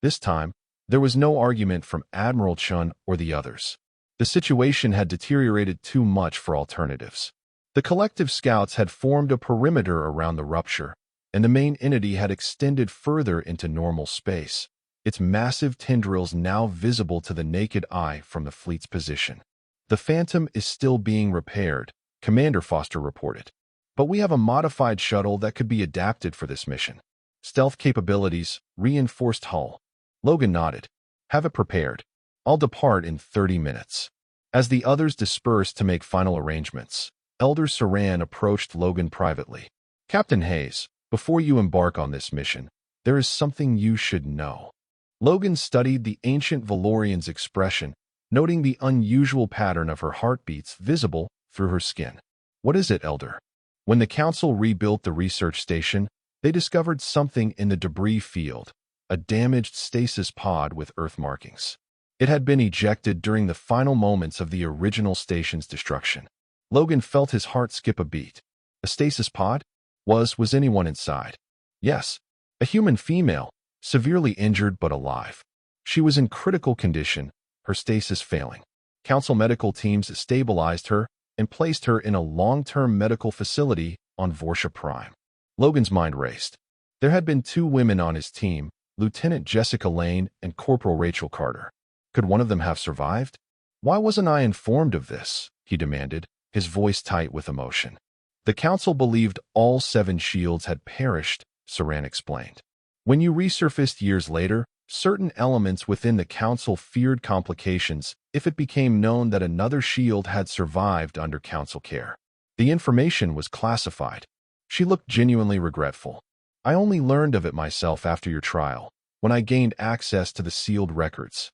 This time, there was no argument from Admiral Chun or the others. The situation had deteriorated too much for alternatives. The collective scouts had formed a perimeter around the rupture, and the main entity had extended further into normal space, its massive tendrils now visible to the naked eye from the fleet's position. "The Phantom is still being repaired," Commander Foster reported. "But we have a modified shuttle that could be adapted for this mission. Stealth capabilities, reinforced hull." Logan nodded. "Have it prepared. I'll depart in 30 minutes." As the others dispersed to make final arrangements, Elder Saran approached Logan privately. "Captain Hayes, before you embark on this mission, there is something you should know." Logan studied the ancient Valorian's expression, noting the unusual pattern of her heartbeats visible through her skin. "What is it, Elder?" "When the Council rebuilt the research station, they discovered something in the debris field, a damaged stasis pod with Earth markings. It had been ejected during the final moments of the original station's destruction." Logan felt his heart skip a beat. "A stasis pod? Was anyone inside?" "Yes. A human female, severely injured but alive. She was in critical condition, her stasis failing. Council medical teams stabilized her and placed her in a long-term medical facility on Vorsha Prime." Logan's mind raced. There had been 2 women on his team, Lieutenant Jessica Lane and Corporal Rachel Carter. Could one of them have survived? "Why wasn't I informed of this?" he demanded, his voice tight with emotion. "The Council believed all 7 shields had perished," Saran explained. "When you resurfaced years later, certain elements within the Council feared complications if it became known that another shield had survived under Council care. The information was classified." She looked genuinely regretful. "I only learned of it myself after your trial, when I gained access to the sealed records."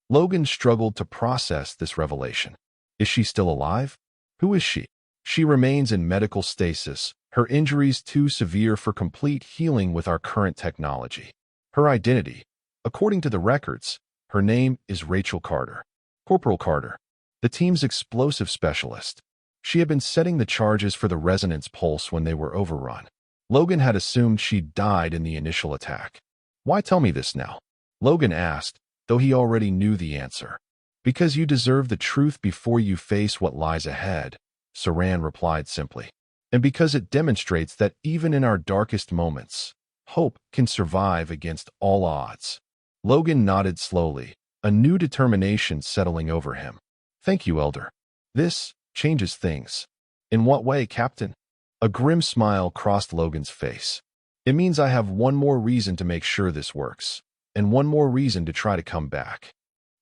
Logan struggled to process this revelation. "Is she still alive?" "Who is she?" "She remains in medical stasis, her injuries too severe for complete healing with our current technology. Her identity, according to the records, her name is Rachel Carter. Corporal Carter, the team's explosive specialist. She had been setting the charges for the resonance pulse when they were overrun. Logan had assumed she'd died in the initial attack." "Why tell me this now?" Logan asked, though he already knew the answer. "Because you deserve the truth before you face what lies ahead," Saran replied simply. "And because it demonstrates that even in our darkest moments, hope can survive against all odds." Logan nodded slowly, a new determination settling over him. "Thank you, Elder. This changes things." "In what way, Captain?" A grim smile crossed Logan's face. "It means I have one more reason to make sure this works, and one more reason to try to come back."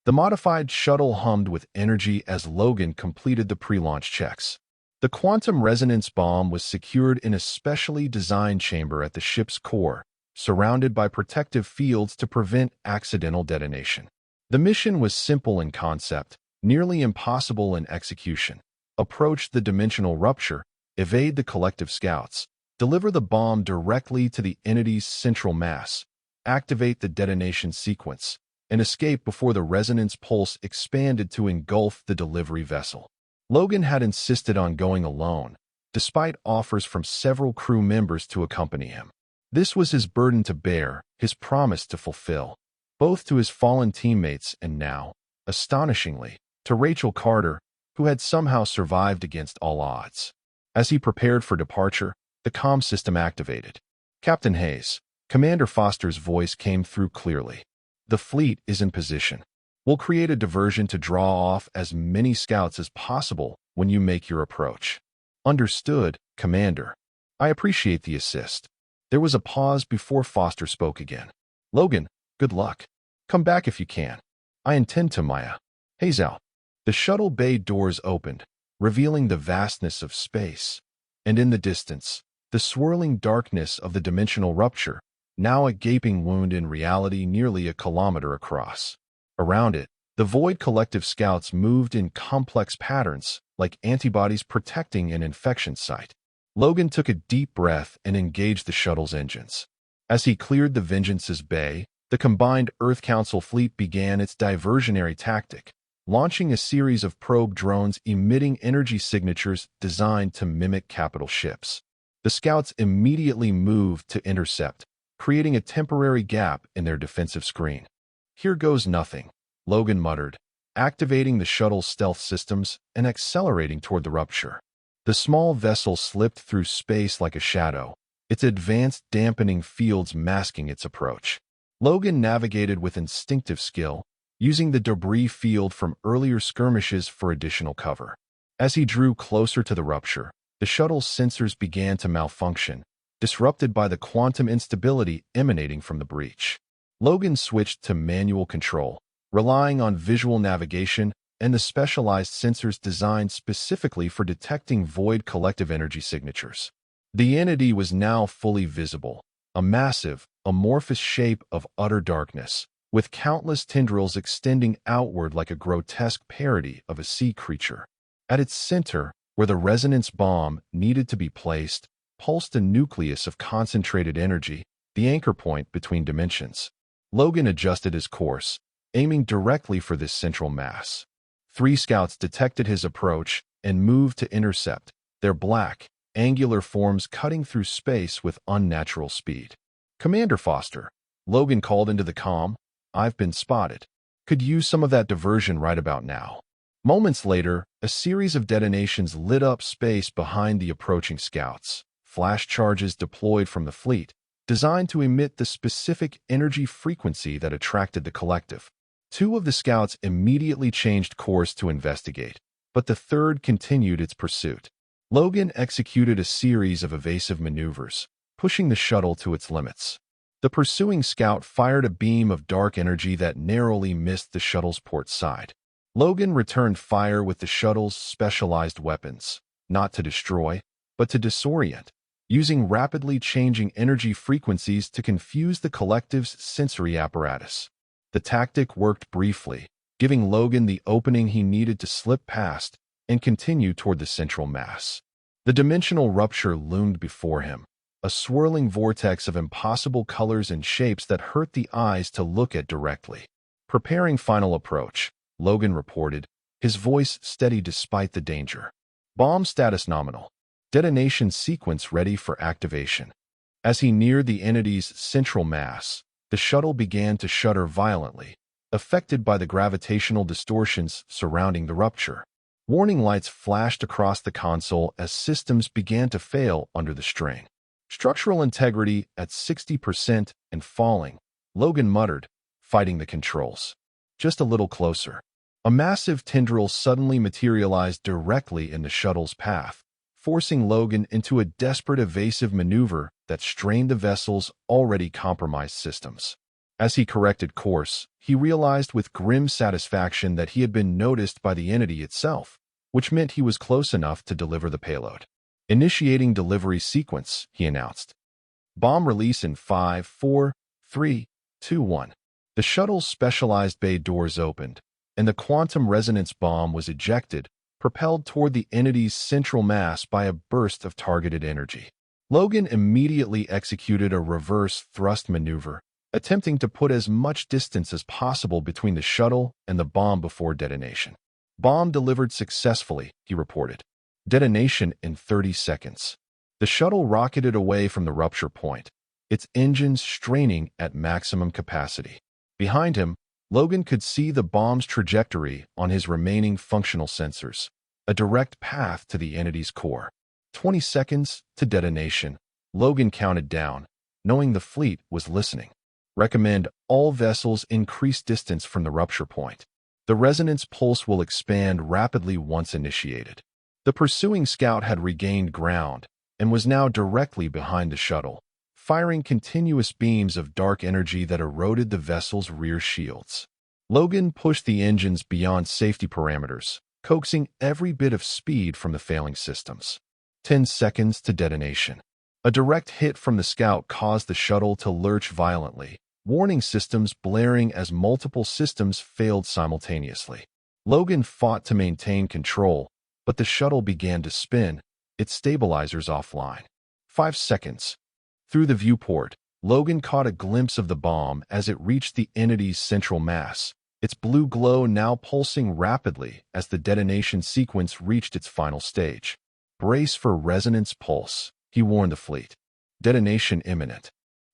The modified shuttle hummed with energy as Logan completed the pre-launch checks. The quantum resonance bomb was secured in a specially designed chamber at the ship's core, surrounded by protective fields to prevent accidental detonation. The mission was simple in concept, nearly impossible in execution. Approach the dimensional rupture, evade the collective scouts, deliver the bomb directly to the entity's central mass, activate the detonation sequence, and escape before the resonance pulse expanded to engulf the delivery vessel. Logan had insisted on going alone, despite offers from several crew members to accompany him. This was his burden to bear, his promise to fulfill, both to his fallen teammates and now, astonishingly, to Rachel Carter, who had somehow survived against all odds. As he prepared for departure, the comm system activated. "Captain Hayes, Commander Foster's voice came through clearly. The fleet is in position. We'll create a diversion to draw off as many scouts as possible when you make your approach. Understood, Commander. I appreciate the assist. There was a pause before Foster spoke again. Logan, good luck. Come back if you can. I intend to, Maya. Haze out. The shuttle bay doors opened, revealing the vastness of space. And in the distance, the swirling darkness of the dimensional rupture, now a gaping wound in reality nearly a kilometer across. Around it, the Void Collective scouts moved in complex patterns, like antibodies protecting an infection site. Logan took a deep breath and engaged the shuttle's engines. As he cleared the Vengeance's bay, the combined Earth Council fleet began its diversionary tactic, launching a series of probe drones emitting energy signatures designed to mimic capital ships. The scouts immediately moved to intercept, creating a temporary gap in their defensive screen. Here goes nothing, Logan muttered, activating the shuttle's stealth systems and accelerating toward the rupture. The small vessel slipped through space like a shadow, its advanced dampening fields masking its approach. Logan navigated with instinctive skill, using the debris field from earlier skirmishes for additional cover. As he drew closer to the rupture, the shuttle's sensors began to malfunction, disrupted by the quantum instability emanating from the breach. Logan switched to manual control, relying on visual navigation and the specialized sensors designed specifically for detecting void collective energy signatures. The entity was now fully visible, a massive, amorphous shape of utter darkness, with countless tendrils extending outward like a grotesque parody of a sea creature. At its center, where the resonance bomb needed to be placed, pulsed a nucleus of concentrated energy, the anchor point between dimensions. Logan adjusted his course, aiming directly for this central mass. 3 scouts detected his approach and moved to intercept, their black, angular forms cutting through space with unnatural speed. Commander Foster, Logan called into the comm, I've been spotted. Could use some of that diversion right about now. Moments later, a series of detonations lit up space behind the approaching scouts. Flash charges deployed from the fleet, designed to emit the specific energy frequency that attracted the collective. 2 of the scouts immediately changed course to investigate, but the third continued its pursuit. Logan executed a series of evasive maneuvers, pushing the shuttle to its limits. The pursuing scout fired a beam of dark energy that narrowly missed the shuttle's port side. Logan returned fire with the shuttle's specialized weapons, not to destroy, but to disorient, using rapidly changing energy frequencies to confuse the collective's sensory apparatus. The tactic worked briefly, giving Logan the opening he needed to slip past and continue toward the central mass. The dimensional rupture loomed before him, a swirling vortex of impossible colors and shapes that hurt the eyes to look at directly. Preparing final approach, Logan reported, his voice steady despite the danger. Bomb status nominal. Detonation sequence ready for activation. As he neared the entity's central mass, the shuttle began to shudder violently, affected by the gravitational distortions surrounding the rupture. Warning lights flashed across the console as systems began to fail under the strain. Structural integrity at 60% and falling, Logan muttered, fighting the controls. Just a little closer. A massive tendril suddenly materialized directly in the shuttle's path, forcing Logan into a desperate evasive maneuver that strained the vessel's already compromised systems. As he corrected course, he realized with grim satisfaction that he had been noticed by the entity itself, which meant he was close enough to deliver the payload. Initiating delivery sequence, he announced. Bomb release in 5, 4, 3, 2, 1. The shuttle's specialized bay doors opened, and the quantum resonance bomb was ejected, propelled toward the entity's central mass by a burst of targeted energy. Logan immediately executed a reverse thrust maneuver, attempting to put as much distance as possible between the shuttle and the bomb before detonation. Bomb delivered successfully, he reported. Detonation in 30 seconds. The shuttle rocketed away from the rupture point, its engines straining at maximum capacity. Behind him, Logan could see the bomb's trajectory on his remaining functional sensors, a direct path to the entity's core. 20 seconds to detonation. Logan counted down, knowing the fleet was listening. Recommend all vessels increase distance from the rupture point. The resonance pulse will expand rapidly once initiated. The pursuing scout had regained ground and was now directly behind the shuttle, firing continuous beams of dark energy that eroded the vessel's rear shields. Logan pushed the engines beyond safety parameters, coaxing every bit of speed from the failing systems. 10 seconds to detonation. A direct hit from the scout caused the shuttle to lurch violently, warning systems blaring as multiple systems failed simultaneously. Logan fought to maintain control, but the shuttle began to spin, its stabilizers offline. 5 seconds. Through the viewport, Logan caught a glimpse of the bomb as it reached the entity's central mass, its blue glow now pulsing rapidly as the detonation sequence reached its final stage. Brace for resonance pulse, he warned the fleet. Detonation imminent.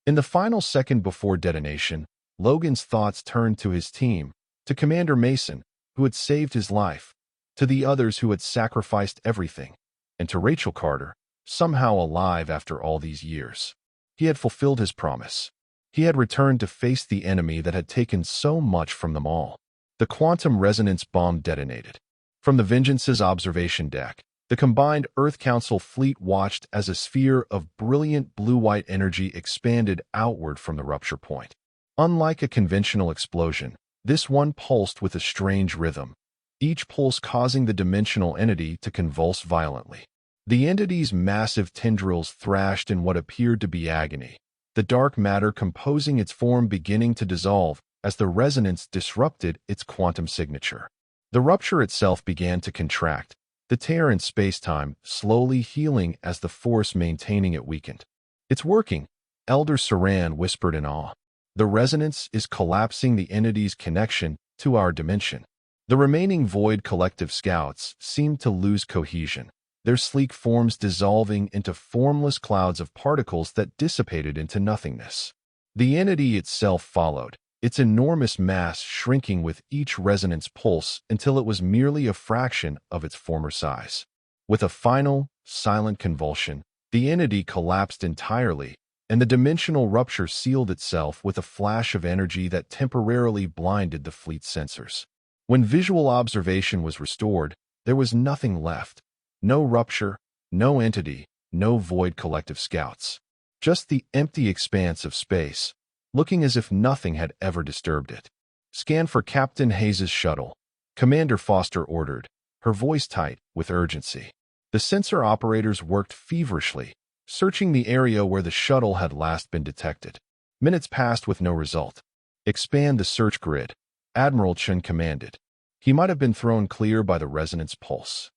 In the final second before detonation, Logan's thoughts turned to his team, to Commander Mason, who had saved his life, to the others who had sacrificed everything, and to Rachel Carter, somehow alive after all these years. He had fulfilled his promise. He had returned to face the enemy that had taken so much from them all. The quantum resonance bomb detonated. From the Vengeance's observation deck, the combined Earth Council fleet watched as a sphere of brilliant blue-white energy expanded outward from the rupture point. Unlike a conventional explosion, this one pulsed with a strange rhythm, each pulse causing the dimensional entity to convulse violently. The entity's massive tendrils thrashed in what appeared to be agony, the dark matter composing its form beginning to dissolve as the resonance disrupted its quantum signature. The rupture itself began to contract, the tear in space-time slowly healing as the force maintaining it weakened. "It's working," Elder Saran whispered in awe. "The resonance is collapsing the entity's connection to our dimension." The remaining Void Collective scouts seemed to lose cohesion, their sleek forms dissolving into formless clouds of particles that dissipated into nothingness. The entity itself followed, its enormous mass shrinking with each resonance pulse until it was merely a fraction of its former size. With a final, silent convulsion, the entity collapsed entirely, and the dimensional rupture sealed itself with a flash of energy that temporarily blinded the fleet's sensors. When visual observation was restored, there was nothing left. No rupture, no entity, no Void Collective scouts. Just the empty expanse of space, looking as if nothing had ever disturbed it. "Scan for Captain Hayes' shuttle," Commander Foster ordered, her voice tight with urgency. The sensor operators worked feverishly, searching the area where the shuttle had last been detected. Minutes passed with no result. "Expand the search grid," Admiral Chun commanded. He might have been thrown clear by the resonance pulse.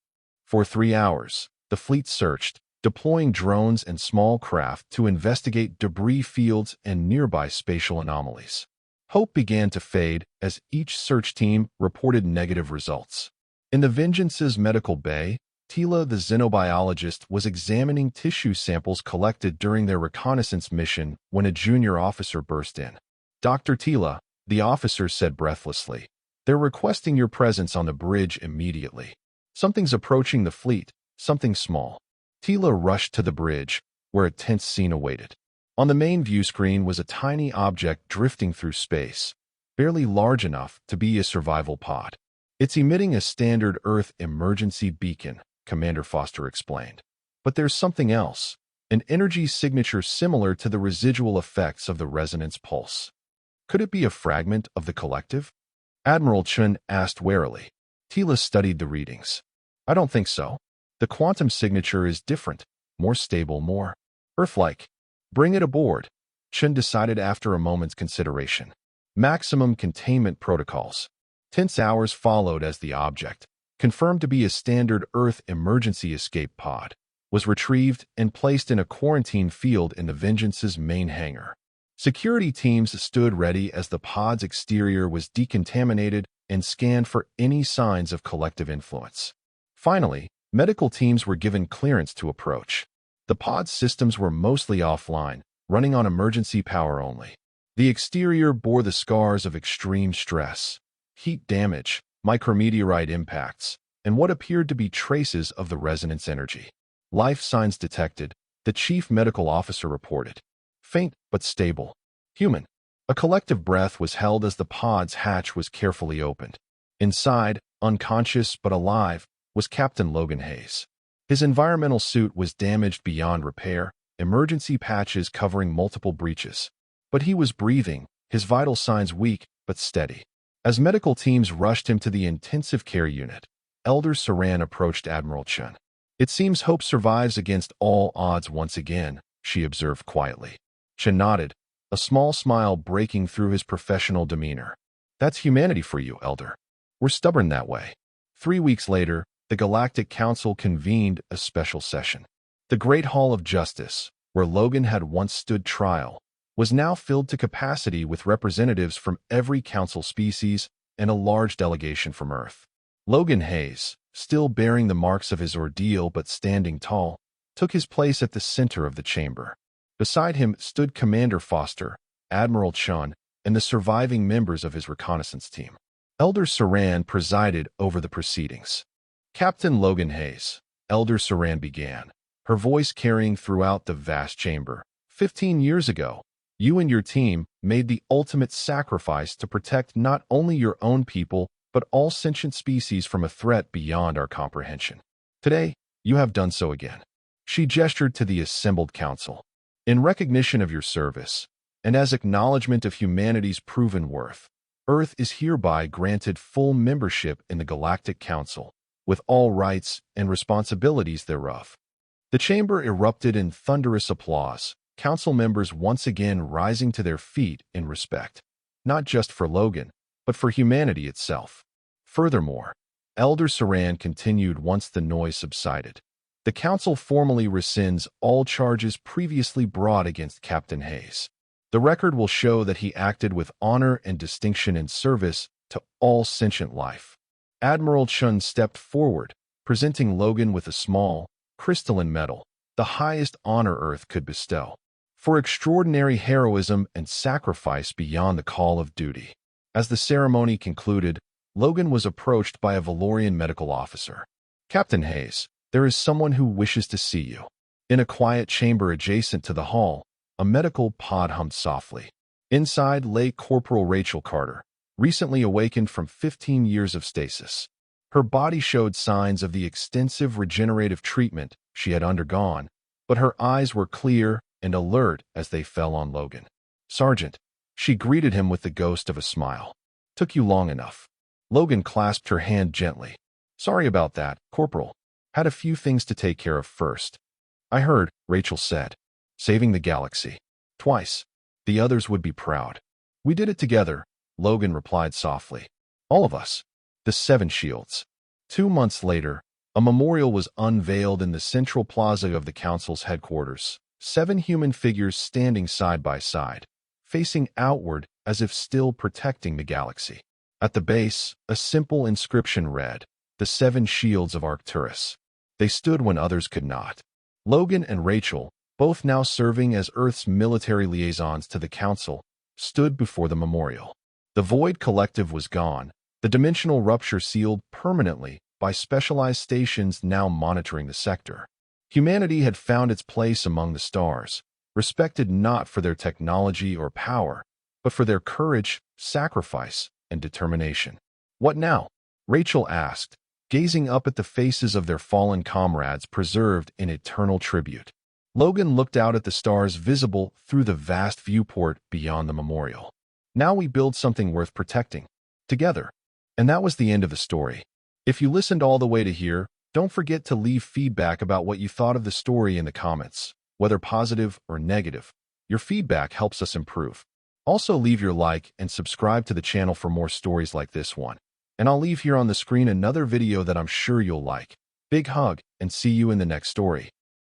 For 3 hours, the fleet searched, deploying drones and small craft to investigate debris fields and nearby spatial anomalies. Hope began to fade as each search team reported negative results. In the Vengeance's medical bay, Tila the xenobiologist was examining tissue samples collected during their reconnaissance mission when a junior officer burst in. "Dr. Tila," the officer said breathlessly, "they're requesting your presence on the bridge immediately. Something's approaching the fleet, something small." Tila rushed to the bridge, where a tense scene awaited. On the main view screen was a tiny object drifting through space, barely large enough to be a survival pod. "It's emitting a standard Earth emergency beacon," Commander Foster explained. "But there's something else, an energy signature similar to the residual effects of the resonance pulse. Could it be a fragment of the collective?" Admiral Chun asked warily. Tila studied the readings. "I don't think so. The quantum signature is different, more stable, more Earth-like." "Bring it aboard," Chun decided after a moment's consideration. Maximum containment protocols. Tense hours followed as the object, confirmed to be a standard Earth emergency escape pod, was retrieved and placed in a quarantine field in the Vengeance's main hangar. Security teams stood ready as the pod's exterior was decontaminated and scanned for any signs of collective influence. Finally, medical teams were given clearance to approach. The pod's systems were mostly offline, running on emergency power only. The exterior bore the scars of extreme stress, heat damage, micrometeorite impacts, and what appeared to be traces of the resonance energy. "Life signs detected," the chief medical officer reported. faint but stable. Human. A collective breath was held as the pod's hatch was carefully opened. Inside, unconscious but alive, was Captain Logan Hayes. His environmental suit was damaged beyond repair, emergency patches covering multiple breaches. But he was breathing, his vital signs weak but steady. As medical teams rushed him to the intensive care unit, Elder Saran approached Admiral Chun. "It seems hope survives against all odds once again," she observed quietly. Chun nodded, a small smile breaking through his professional demeanor. "That's humanity for you, Elder. We're stubborn that way." 3 weeks later, the Galactic Council convened a special session. The Great Hall of Justice, where Logan had once stood trial, was now filled to capacity with representatives from every council species and a large delegation from Earth. Logan Hayes, still bearing the marks of his ordeal but standing tall, took his place at the center of the chamber. Beside him stood Commander Foster, Admiral Chun, and the surviving members of his reconnaissance team. Elder Saran presided over the proceedings. "Captain Logan Hayes," Elder Saran began, her voice carrying throughout the vast chamber. 15 years ago, you and your team made the ultimate sacrifice to protect not only your own people, but all sentient species from a threat beyond our comprehension. Today, you have done so again. She gestured to the assembled council. In recognition of your service, and as acknowledgement of humanity's proven worth, Earth is hereby granted full membership in the Galactic Council, with all rights and responsibilities thereof. The chamber erupted in thunderous applause, council members once again rising to their feet in respect, not just for Logan, but for humanity itself. Furthermore, Elder Saran continued once the noise subsided. The council formally rescinds all charges previously brought against Captain Hayes. The record will show that he acted with honor and distinction in service to all sentient life. Admiral Chun stepped forward, presenting Logan with a small, crystalline medal, the highest honor Earth could bestow, for extraordinary heroism and sacrifice beyond the call of duty. As the ceremony concluded, Logan was approached by a Valorian medical officer. "Captain Hayes, there is someone who wishes to see you." In a quiet chamber adjacent to the hall, a medical pod hummed softly. Inside lay Corporal Rachel Carter, recently awakened from 15 years of stasis. Her body showed signs of the extensive regenerative treatment she had undergone, but her eyes were clear and alert as they fell on Logan. "Sergeant," she greeted him with the ghost of a smile. "Took you long enough." Logan clasped her hand gently. "Sorry about that, Corporal. Had a few things to take care of first." "I heard," Rachel said. "Saving the galaxy. Twice. The others would be proud." "We did it together," Logan replied softly. "All of us. The 7 shields." 2 months later, a memorial was unveiled in the central plaza of the council's headquarters. 7 human figures standing side by side, facing outward as if still protecting the galaxy. At the base, a simple inscription read, "The 7 Shields of Arcturus." They stood when others could not. Logan and Rachel, both now serving as Earth's military liaisons to the Council, stood before the memorial. The Void Collective was gone, the dimensional rupture sealed permanently by specialized stations now monitoring the sector. Humanity had found its place among the stars, respected not for their technology or power, but for their courage, sacrifice, and determination. "What now?" Rachel asked, gazing up at the faces of their fallen comrades preserved in eternal tribute. Logan looked out at the stars visible through the vast viewport beyond the memorial. "Now we build something worth protecting. Together." And that was the end of the story. If you listened all the way to here, don't forget to leave feedback about what you thought of the story in the comments, whether positive or negative. Your feedback helps us improve. Also leave your like and subscribe to the channel for more stories like this one. And I'll leave here on the screen another video that I'm sure you'll like. Big hug, and see you in the next story.